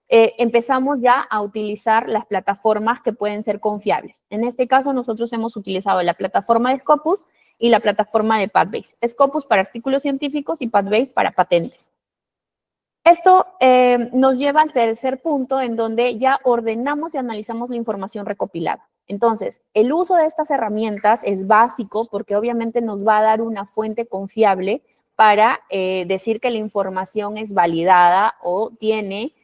empezamos ya a utilizar las plataformas que pueden ser confiables. En este caso, nosotros hemos utilizado la plataforma de Scopus y la plataforma de Pathbase. Scopus para artículos científicos y Pathbase para patentes. Esto nos lleva al tercer punto en donde ya ordenamos y analizamos la información recopilada. Entonces, el uso de estas herramientas es básico porque obviamente nos va a dar una fuente confiable para decir que la información es validada o tiene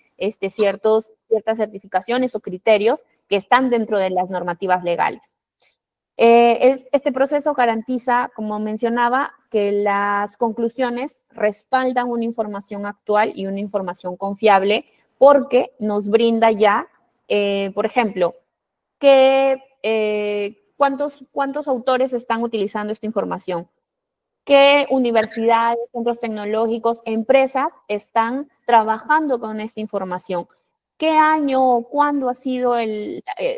ciertas certificaciones o criterios que están dentro de las normativas legales. Este proceso garantiza, como mencionaba, que las conclusiones respaldan una información actual y una información confiable porque nos brinda ya, por ejemplo, qué ¿Cuántos autores están utilizando esta información? ¿Qué universidades, centros tecnológicos, empresas están trabajando con esta información? ¿Qué año o cuándo ha sido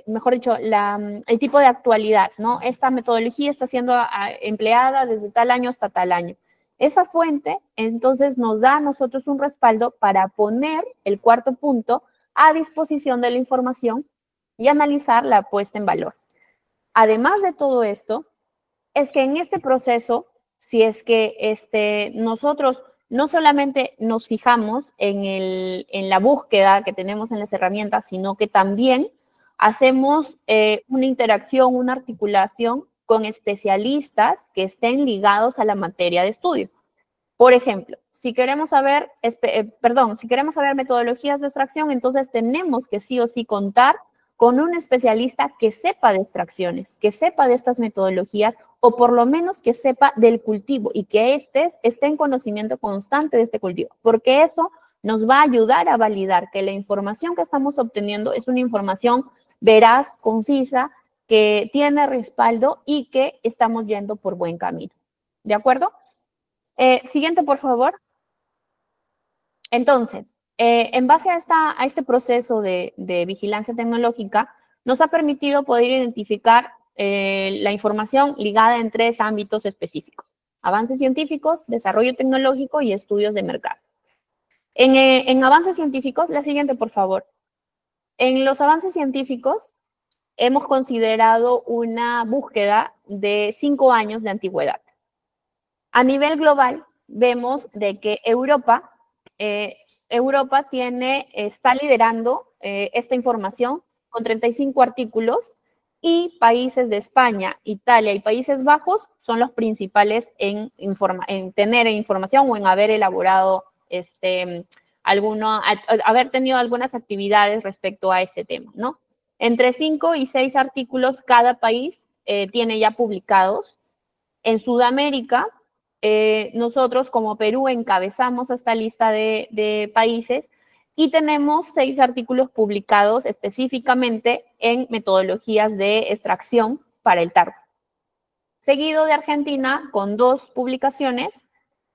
mejor dicho, el tipo de actualidad, ¿no? Esta metodología está siendo empleada desde tal año hasta tal año. Esa fuente, entonces, nos da a nosotros un respaldo para poner el cuarto punto a disposición de la información y analizar la puesta en valor. Además de todo esto, es que en este proceso, si es que nosotros no solamente nos fijamos en la búsqueda que tenemos en las herramientas, sino que también hacemos una interacción, una articulación con especialistas que estén ligados a la materia de estudio. Por ejemplo, si queremos saber metodologías de extracción, entonces tenemos que sí o sí contar con un especialista que sepa de extracciones, que sepa de estas metodologías, o por lo menos que sepa del cultivo y que esté en conocimiento constante de este cultivo, porque eso nos va a ayudar a validar que la información que estamos obteniendo es una información veraz, concisa, que tiene respaldo y que estamos yendo por buen camino. ¿De acuerdo? Siguiente, por favor. Entonces, en base a este proceso de vigilancia tecnológica, nos ha permitido poder identificar la información ligada en 3 ámbitos específicos: avances científicos, desarrollo tecnológico y estudios de mercado. En avances científicos, la siguiente, por favor. En los avances científicos, hemos considerado una búsqueda de 5 años de antigüedad. A nivel global, vemos de que Europa está liderando esta información con 35 artículos, y países de España, Italia y Países Bajos son los principales en tener información o en haber elaborado haber tenido algunas actividades respecto a este tema, ¿no? Entre 5 y 6 artículos cada país tiene ya publicados. En Sudamérica, nosotros como Perú encabezamos esta lista de países y tenemos 6 artículos publicados específicamente en metodologías de extracción para el tarro. Seguido de Argentina con 2 publicaciones,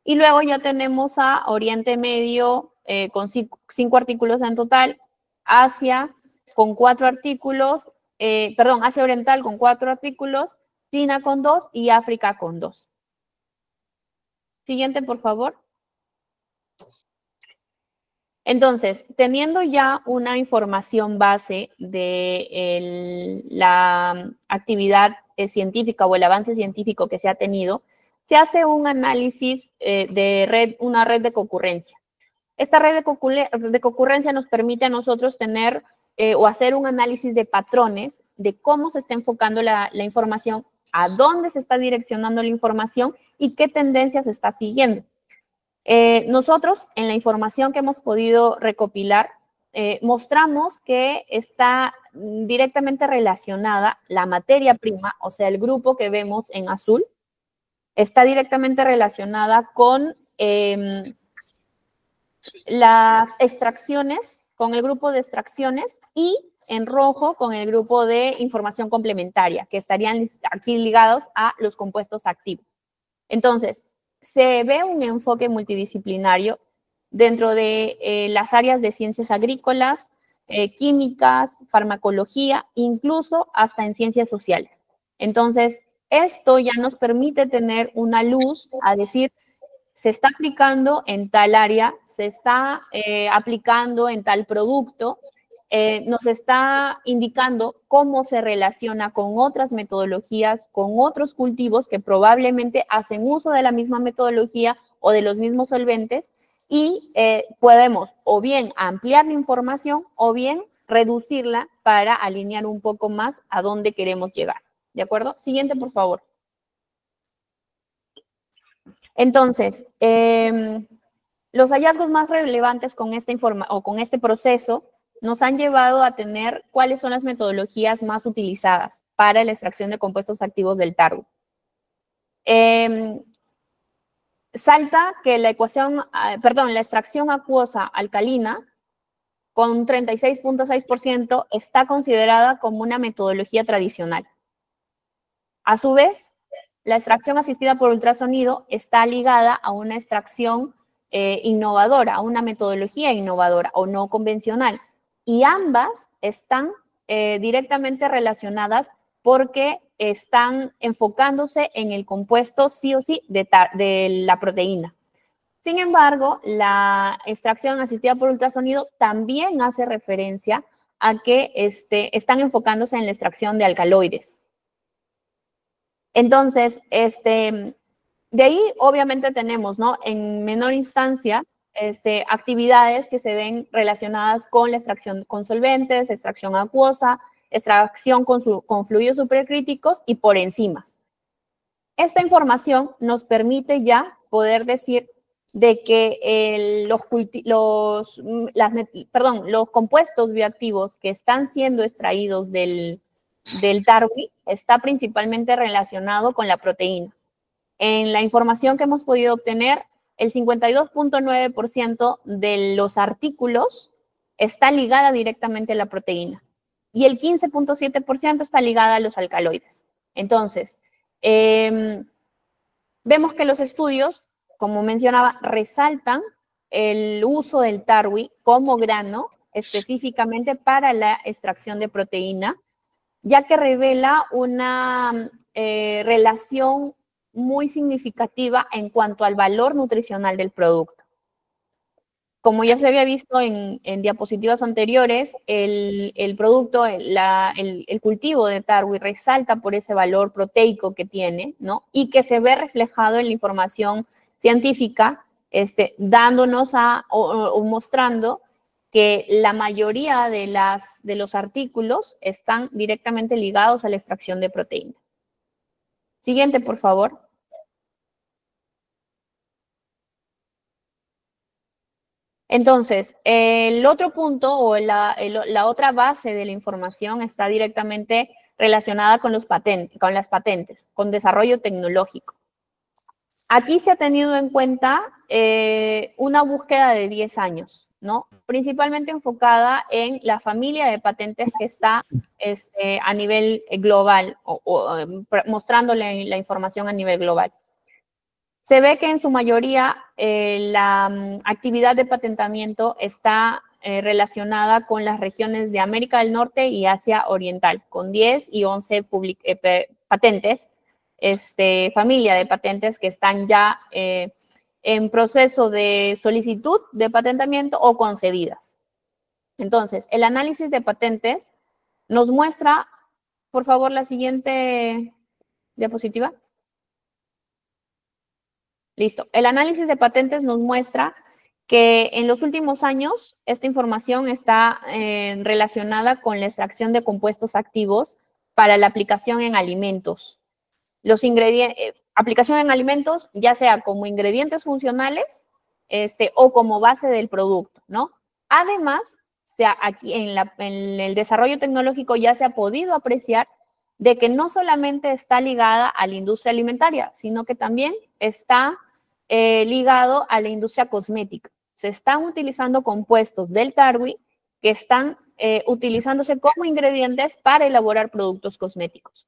y luego ya tenemos a Oriente Medio con 5 artículos en total, Asia con 4 artículos, Asia Oriental con 4 artículos, China con 2 y África con 2. Siguiente, por favor. Entonces, teniendo ya una información base de la actividad científica o el avance científico que se ha tenido, se hace un análisis una red de concurrencia. Esta red de concurrencia nos permite a nosotros tener o hacer un análisis de patrones de cómo se está enfocando la información, a dónde se está direccionando la información y qué tendencias se está siguiendo. Nosotros, en la información que hemos podido recopilar, mostramos que está directamente relacionada la materia prima, o sea, el grupo que vemos en azul, está directamente relacionada con las extracciones, con el grupo de extracciones, y en rojo con el grupo de información complementaria, que estarían aquí ligados a los compuestos activos. Entonces, se ve un enfoque multidisciplinario dentro de las áreas de ciencias agrícolas, químicas, farmacología, incluso hasta en ciencias sociales. Entonces, esto ya nos permite tener una luz a decir, se está aplicando en tal área, se está aplicando en tal producto, nos está indicando cómo se relaciona con otras metodologías, con otros cultivos que probablemente hacen uso de la misma metodología o de los mismos solventes, y podemos o bien ampliar la información o bien reducirla para alinear un poco más a dónde queremos llegar. ¿De acuerdo? Siguiente, por favor. Entonces, los hallazgos más relevantes con este proceso nos han llevado a tener cuáles son las metodologías más utilizadas para la extracción de compuestos activos del tardo. Salta que la extracción acuosa alcalina con un 36.6% está considerada como una metodología tradicional. A su vez, la extracción asistida por ultrasonido está ligada a una extracción innovadora, a una metodología innovadora o no convencional. Y ambas están directamente relacionadas porque están enfocándose en el compuesto sí o sí de la proteína. Sin embargo, la extracción asistida por ultrasonido también hace referencia a que están enfocándose en la extracción de alcaloides. Entonces, de ahí obviamente tenemos, ¿no? En menor instancia, actividades que se ven relacionadas con la extracción con solventes, extracción acuosa, extracción con fluidos supercríticos y por enzimas. Esta información nos permite ya poder decir de que los compuestos bioactivos que están siendo extraídos del tarwi está principalmente relacionado con la proteína. En la información que hemos podido obtener, el 52.9% de los artículos está ligada directamente a la proteína y el 15.7% está ligada a los alcaloides. Entonces, vemos que los estudios, como mencionaba, resaltan el uso del tarwi como grano específicamente para la extracción de proteína, ya que revela una relación muy significativa en cuanto al valor nutricional del producto. Como ya se había visto en diapositivas anteriores, el producto, el cultivo de tarwi resalta por ese valor proteico que tiene, ¿no? Y que se ve reflejado en la información científica, dándonos o mostrando que la mayoría de los artículos están directamente ligados a la extracción de proteína. Siguiente, por favor. Entonces, el otro punto o la otra base de la información está directamente relacionada con las patentes, con desarrollo tecnológico. Aquí se ha tenido en cuenta una búsqueda de 10 años, ¿no? Principalmente enfocada en la familia de patentes que está a nivel global mostrándole la información a nivel global. Se ve que en su mayoría la actividad de patentamiento está relacionada con las regiones de América del Norte y Asia Oriental, con 10 y 11 patentes, familia de patentes que están ya en proceso de solicitud de patentamiento o concedidas. Entonces, el análisis de patentes nos muestra, por favor, la siguiente diapositiva. Listo. El análisis de patentes nos muestra que en los últimos años esta información está relacionada con la extracción de compuestos activos para la aplicación en alimentos. Los ingredientes, aplicación en alimentos, ya sea como ingredientes funcionales o como base del producto, ¿no? Además, aquí en el desarrollo tecnológico ya se ha podido apreciar de que no solamente está ligada a la industria alimentaria, sino que también está ligado a la industria cosmética. Se están utilizando compuestos del tarwi que están utilizándose como ingredientes para elaborar productos cosméticos.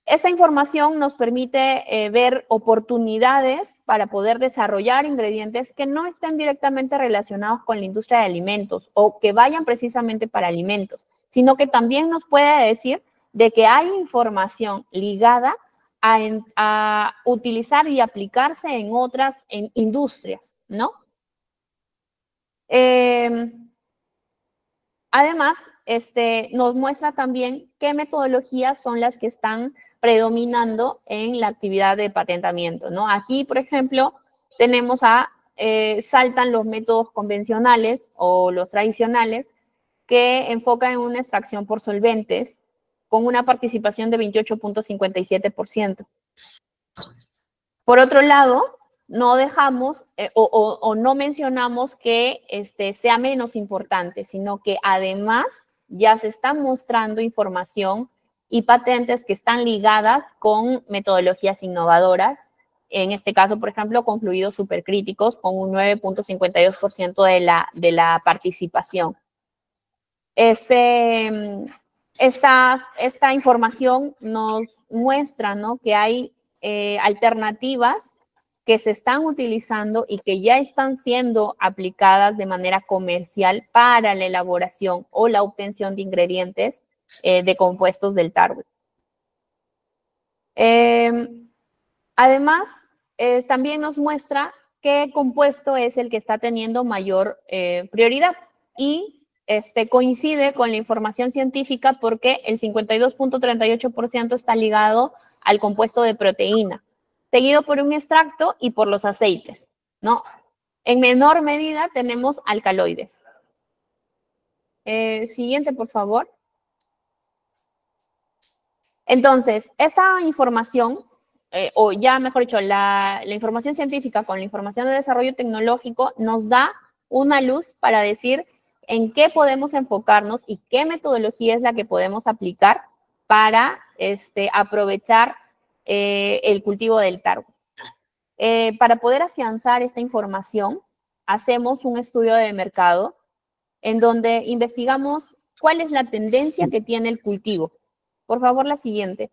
Esta información nos permite ver oportunidades para poder desarrollar ingredientes que no estén directamente relacionados con la industria de alimentos o que vayan precisamente para alimentos, sino que también nos puede decir de que hay información ligada a utilizar y aplicarse en otras industrias, ¿no? Además, nos muestra también qué metodologías son las que están predominando en la actividad de patentamiento, ¿no? Aquí, por ejemplo, tenemos saltan los métodos convencionales o los tradicionales que enfocan en una extracción por solventes con una participación de 28.57%. Por otro lado, no dejamos o no mencionamos que sea menos importante, sino que además ya se está mostrando información y patentes que están ligadas con metodologías innovadoras, en este caso, por ejemplo, con fluidos supercríticos, con un 9.52% de la participación. Esta información nos muestra, ¿no?, que hay alternativas que se están utilizando y que ya están siendo aplicadas de manera comercial para la elaboración o la obtención de ingredientes de compuestos del tarwi. Además, también nos muestra qué compuesto es el que está teniendo mayor prioridad y coincide con la información científica porque el 52.38% está ligado al compuesto de proteína, seguido por un extracto y por los aceites, ¿no? En menor medida tenemos alcaloides. Siguiente, por favor. Entonces, esta información, o ya mejor dicho, la información científica con la información de desarrollo tecnológico nos da una luz para decir en qué podemos enfocarnos y qué metodología es la que podemos aplicar para aprovechar el cultivo del tarwi. Para poder afianzar esta información, hacemos un estudio de mercado en donde investigamos cuál es la tendencia que tiene el cultivo. Por favor, la siguiente.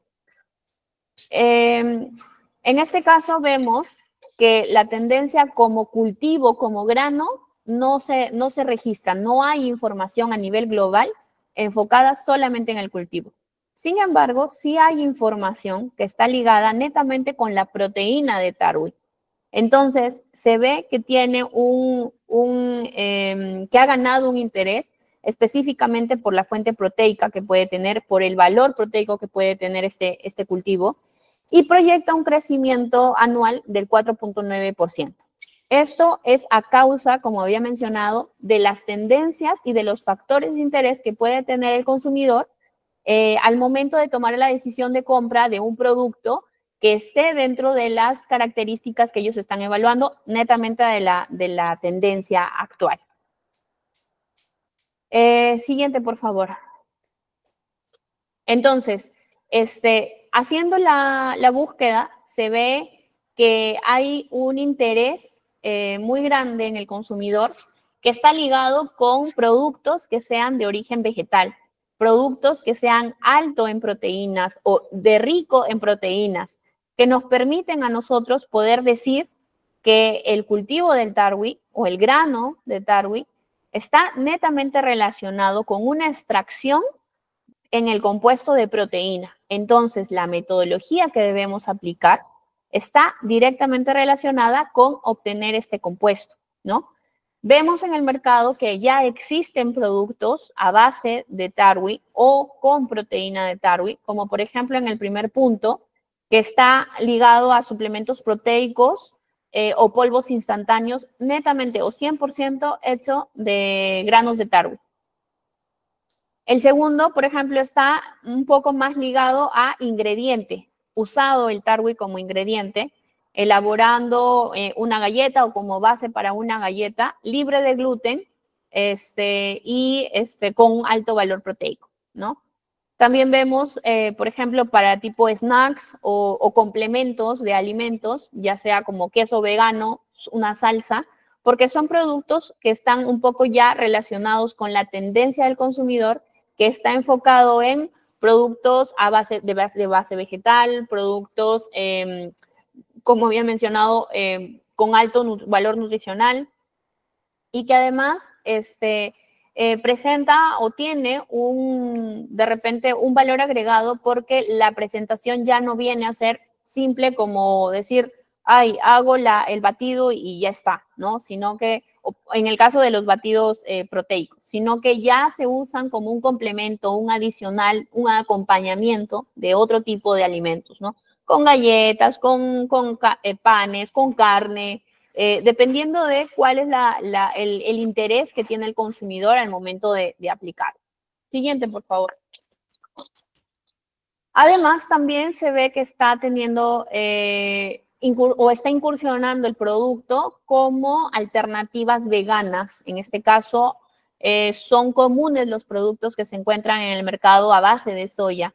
En este caso vemos que la tendencia como cultivo, como grano, no se registra, no hay información a nivel global enfocada solamente en el cultivo. Sin embargo, sí hay información que está ligada netamente con la proteína de tarwi. Entonces, se ve que tiene que ha ganado un interés específicamente por la fuente proteica que puede tener, por el valor proteico que puede tener este cultivo, y proyecta un crecimiento anual del 4.9%. Esto es a causa, como había mencionado, de las tendencias y de los factores de interés que puede tener el consumidor al momento de tomar la decisión de compra de un producto que esté dentro de las características que ellos están evaluando, netamente de la tendencia actual. Siguiente, por favor. Entonces, haciendo la búsqueda, se ve que hay un interés muy grande en el consumidor que está ligado con productos que sean de origen vegetal, productos que sean alto en proteínas o de rico en proteínas, que nos permiten a nosotros poder decir que el cultivo del tarwi o el grano de tarwi está netamente relacionado con una extracción en el compuesto de proteína. Entonces, la metodología que debemos aplicar está directamente relacionada con obtener este compuesto, ¿no? Vemos en el mercado que ya existen productos a base de tarwi o con proteína de tarwi, como por ejemplo en el primer punto, que está ligado a suplementos proteicos o polvos instantáneos netamente o 100% hecho de granos de tarwi. El segundo, por ejemplo, está un poco más ligado a ingrediente, usado el tarwi como ingrediente, elaborando una galleta o como base para una galleta libre de gluten con alto valor proteico, ¿no? También vemos, por ejemplo, para tipo snacks o complementos de alimentos, ya sea como queso vegano, una salsa, porque son productos que están un poco ya relacionados con la tendencia del consumidor que está enfocado en productos de base vegetal, productos, como había mencionado, con alto valor nutricional y que además presenta o tiene de repente un valor agregado porque la presentación ya no viene a ser simple como decir, ay, hago el batido y ya está, ¿no? Sino que, en el caso de los batidos proteicos, sino que ya se usan como un complemento, un adicional, un acompañamiento de otro tipo de alimentos, ¿no? Con galletas, con panes, con carne, dependiendo de cuál es el interés que tiene el consumidor al momento de aplicar. Siguiente, por favor. Además, también se ve que está teniendo o está incursionando el producto como alternativas veganas. En este caso, son comunes los productos que se encuentran en el mercado a base de soya.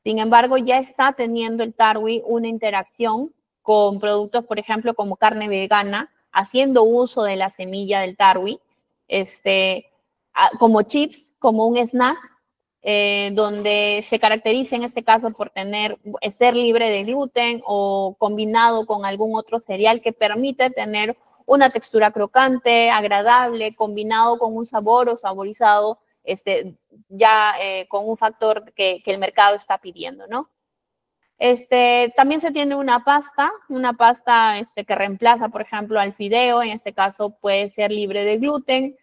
Sin embargo, ya está teniendo el tarwi una interacción con productos, por ejemplo, como carne vegana, haciendo uso de la semilla del tarwi, como chips, como un snack, donde se caracteriza en este caso por ser libre de gluten o combinado con algún otro cereal que permite tener una textura crocante, agradable, combinado con un sabor o saborizado con un factor que el mercado está pidiendo, ¿no? También se tiene una pasta que reemplaza, por ejemplo, al fideo. En este caso puede ser libre de gluten,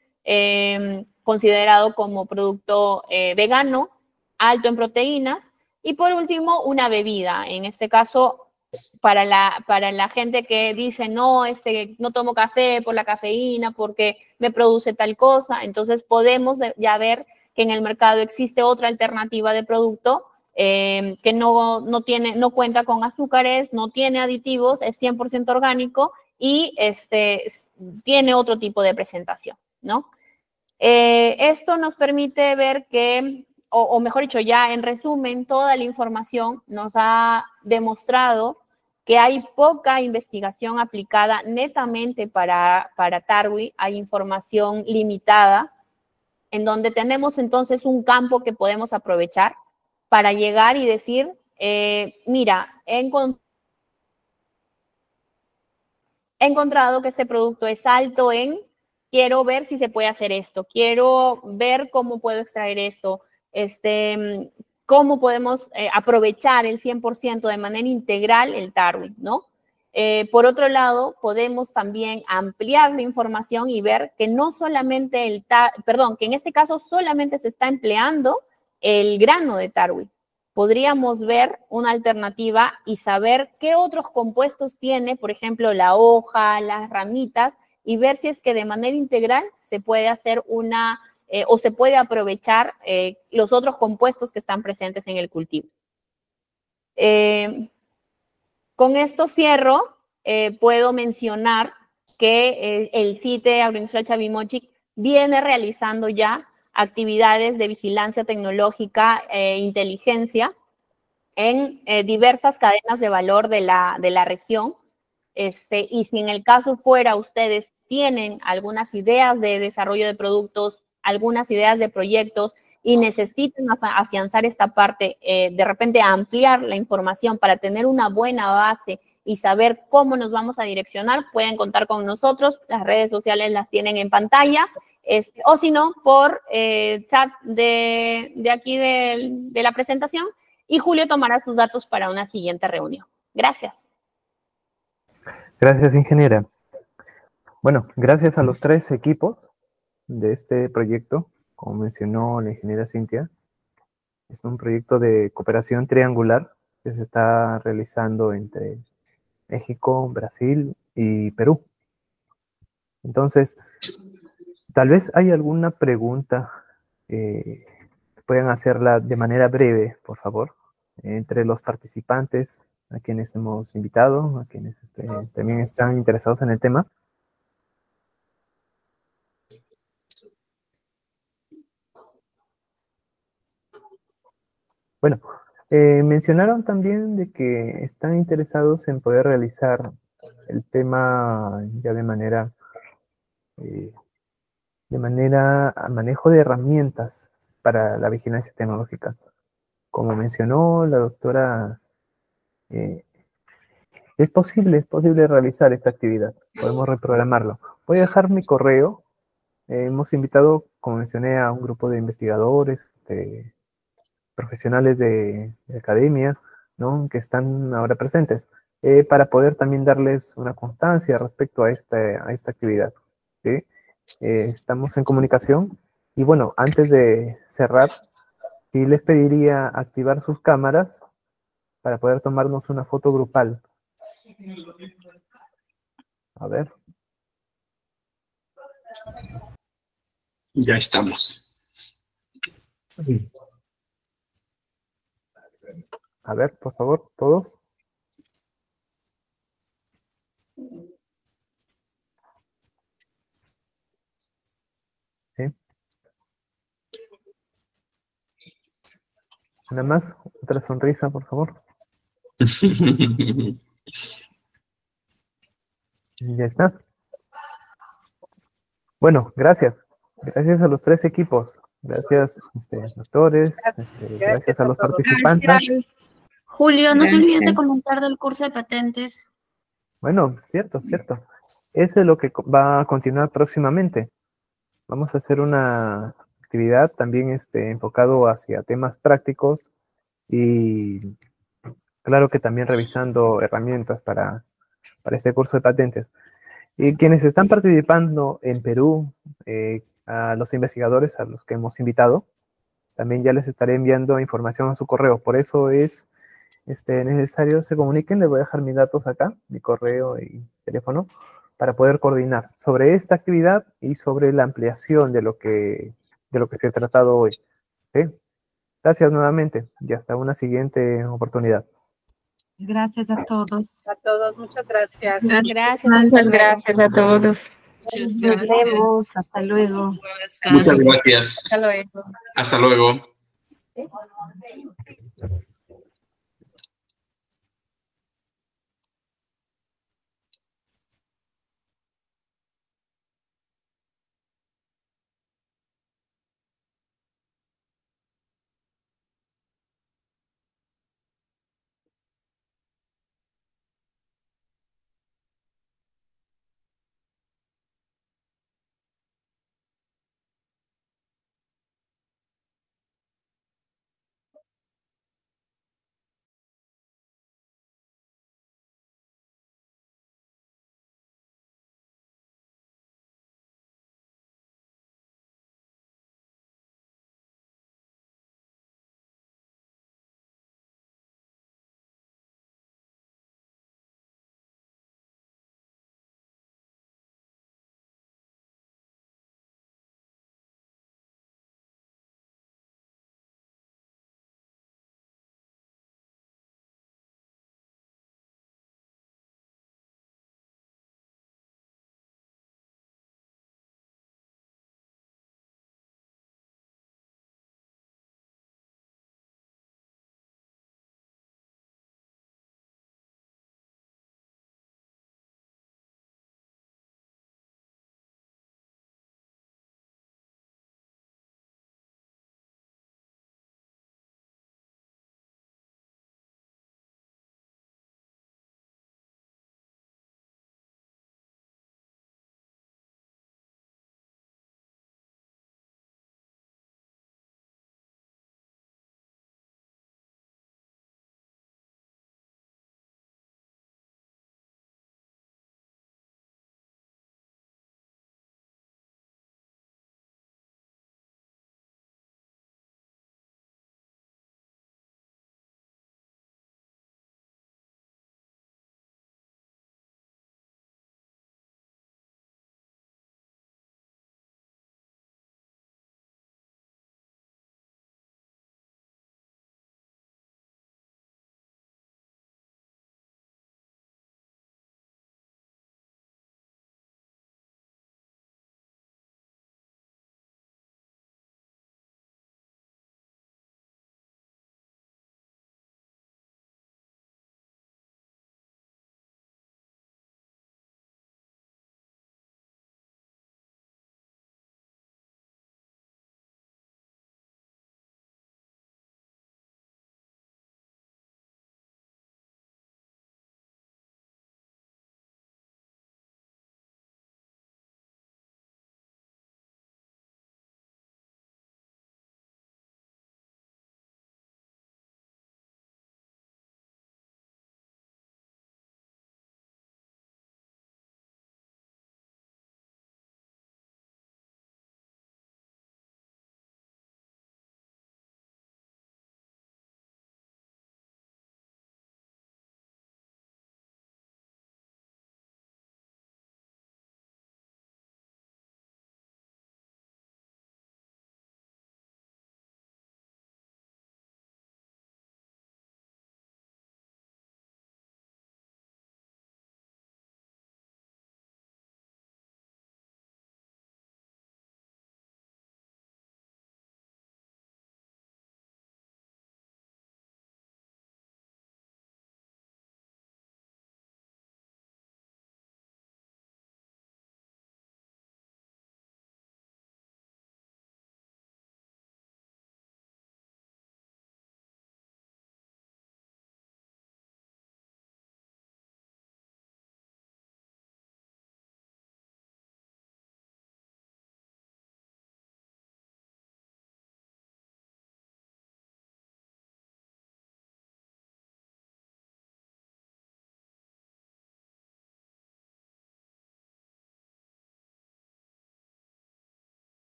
considerado como producto vegano, alto en proteínas. Y por último, una bebida. En este caso, para la gente que dice, no, no tomo café por la cafeína, porque me produce tal cosa. Entonces podemos ya ver que en el mercado existe otra alternativa de producto que no cuenta con azúcares, no tiene aditivos, es 100% orgánico y tiene otro tipo de presentación, ¿no? Esto nos permite ver que, o mejor dicho, ya en resumen, toda la información nos ha demostrado que hay poca investigación aplicada netamente para Tarwi, hay información limitada, en donde tenemos entonces un campo que podemos aprovechar para llegar y decir, mira, he encontrado que este producto es alto en, quiero ver si se puede hacer esto, quiero ver cómo puedo extraer esto, cómo podemos aprovechar el 100% de manera integral el Tarwi, ¿no? Por otro lado, podemos también ampliar la información y ver que no solamente que en este caso solamente se está empleando el grano de Tarwi. Podríamos ver una alternativa y saber qué otros compuestos tiene, por ejemplo, la hoja, las ramitas, y ver si es que de manera integral se puede hacer o se puede aprovechar los otros compuestos que están presentes en el cultivo. Con esto cierro, puedo mencionar que el CITE Agroindustrial Chavimochic viene realizando ya actividades de vigilancia tecnológica e inteligencia en diversas cadenas de valor de la región. Y si en el caso fuera ustedes tienen algunas ideas de desarrollo de productos, algunas ideas de proyectos y necesitan afianzar esta parte, de repente ampliar la información para tener una buena base y saber cómo nos vamos a direccionar, pueden contar con nosotros. Las redes sociales las tienen en pantalla, o si no, por chat de aquí de la presentación, y Julio tomará sus datos para una siguiente reunión. Gracias. Gracias, ingeniera. Bueno, gracias a los 3 equipos de este proyecto, como mencionó la ingeniera Cintia, es un proyecto de cooperación triangular que se está realizando entre México, Brasil y Perú. Entonces, tal vez hay alguna pregunta, pueden hacerla de manera breve, por favor, entre los participantes a quienes hemos invitado, a quienes también están interesados en el tema. Bueno, mencionaron también de que están interesados en poder realizar el tema ya de manera manejo de herramientas para la vigilancia tecnológica. Como mencionó la doctora, es posible realizar esta actividad, podemos reprogramarlo. Voy a dejar mi correo. Hemos invitado, como mencioné, a un grupo de investigadores, profesionales de academia, ¿no?, que están ahora presentes, para poder también darles una constancia respecto a esta actividad, ¿sí? Estamos en comunicación y bueno, antes de cerrar, sí les pediría activar sus cámaras para poder tomarnos una foto grupal. A ver. Ya estamos. A ver, por favor, todos. ¿Sí? Una más, otra sonrisa, por favor. Ya está. Bueno, gracias. Gracias a los 3 equipos. Gracias, doctores. Gracias a los participantes. Gracias. Julio, no te olvides de Gracias. comentar del curso de patentes. Bueno, cierto. Eso es lo que va a continuar próximamente. Vamos a hacer una actividad también enfocado hacia temas prácticos y claro que también revisando herramientas para este curso de patentes. Y quienes están participando en Perú, a los investigadores a los que hemos invitado, también ya les estaré enviando información a su correo. Por eso es necesario se comuniquen. Les voy a dejar mis datos acá, mi correo y teléfono, para poder coordinar sobre esta actividad y sobre la ampliación de lo que se ha tratado hoy. ¿Sí? Gracias nuevamente y hasta una siguiente oportunidad. Gracias a todos. A todos, muchas gracias. Gracias. Muchas gracias a todos. Muchas Nos gracias. vemos, hasta luego. Buenas tardes. Muchas gracias. Hasta luego. Hasta luego.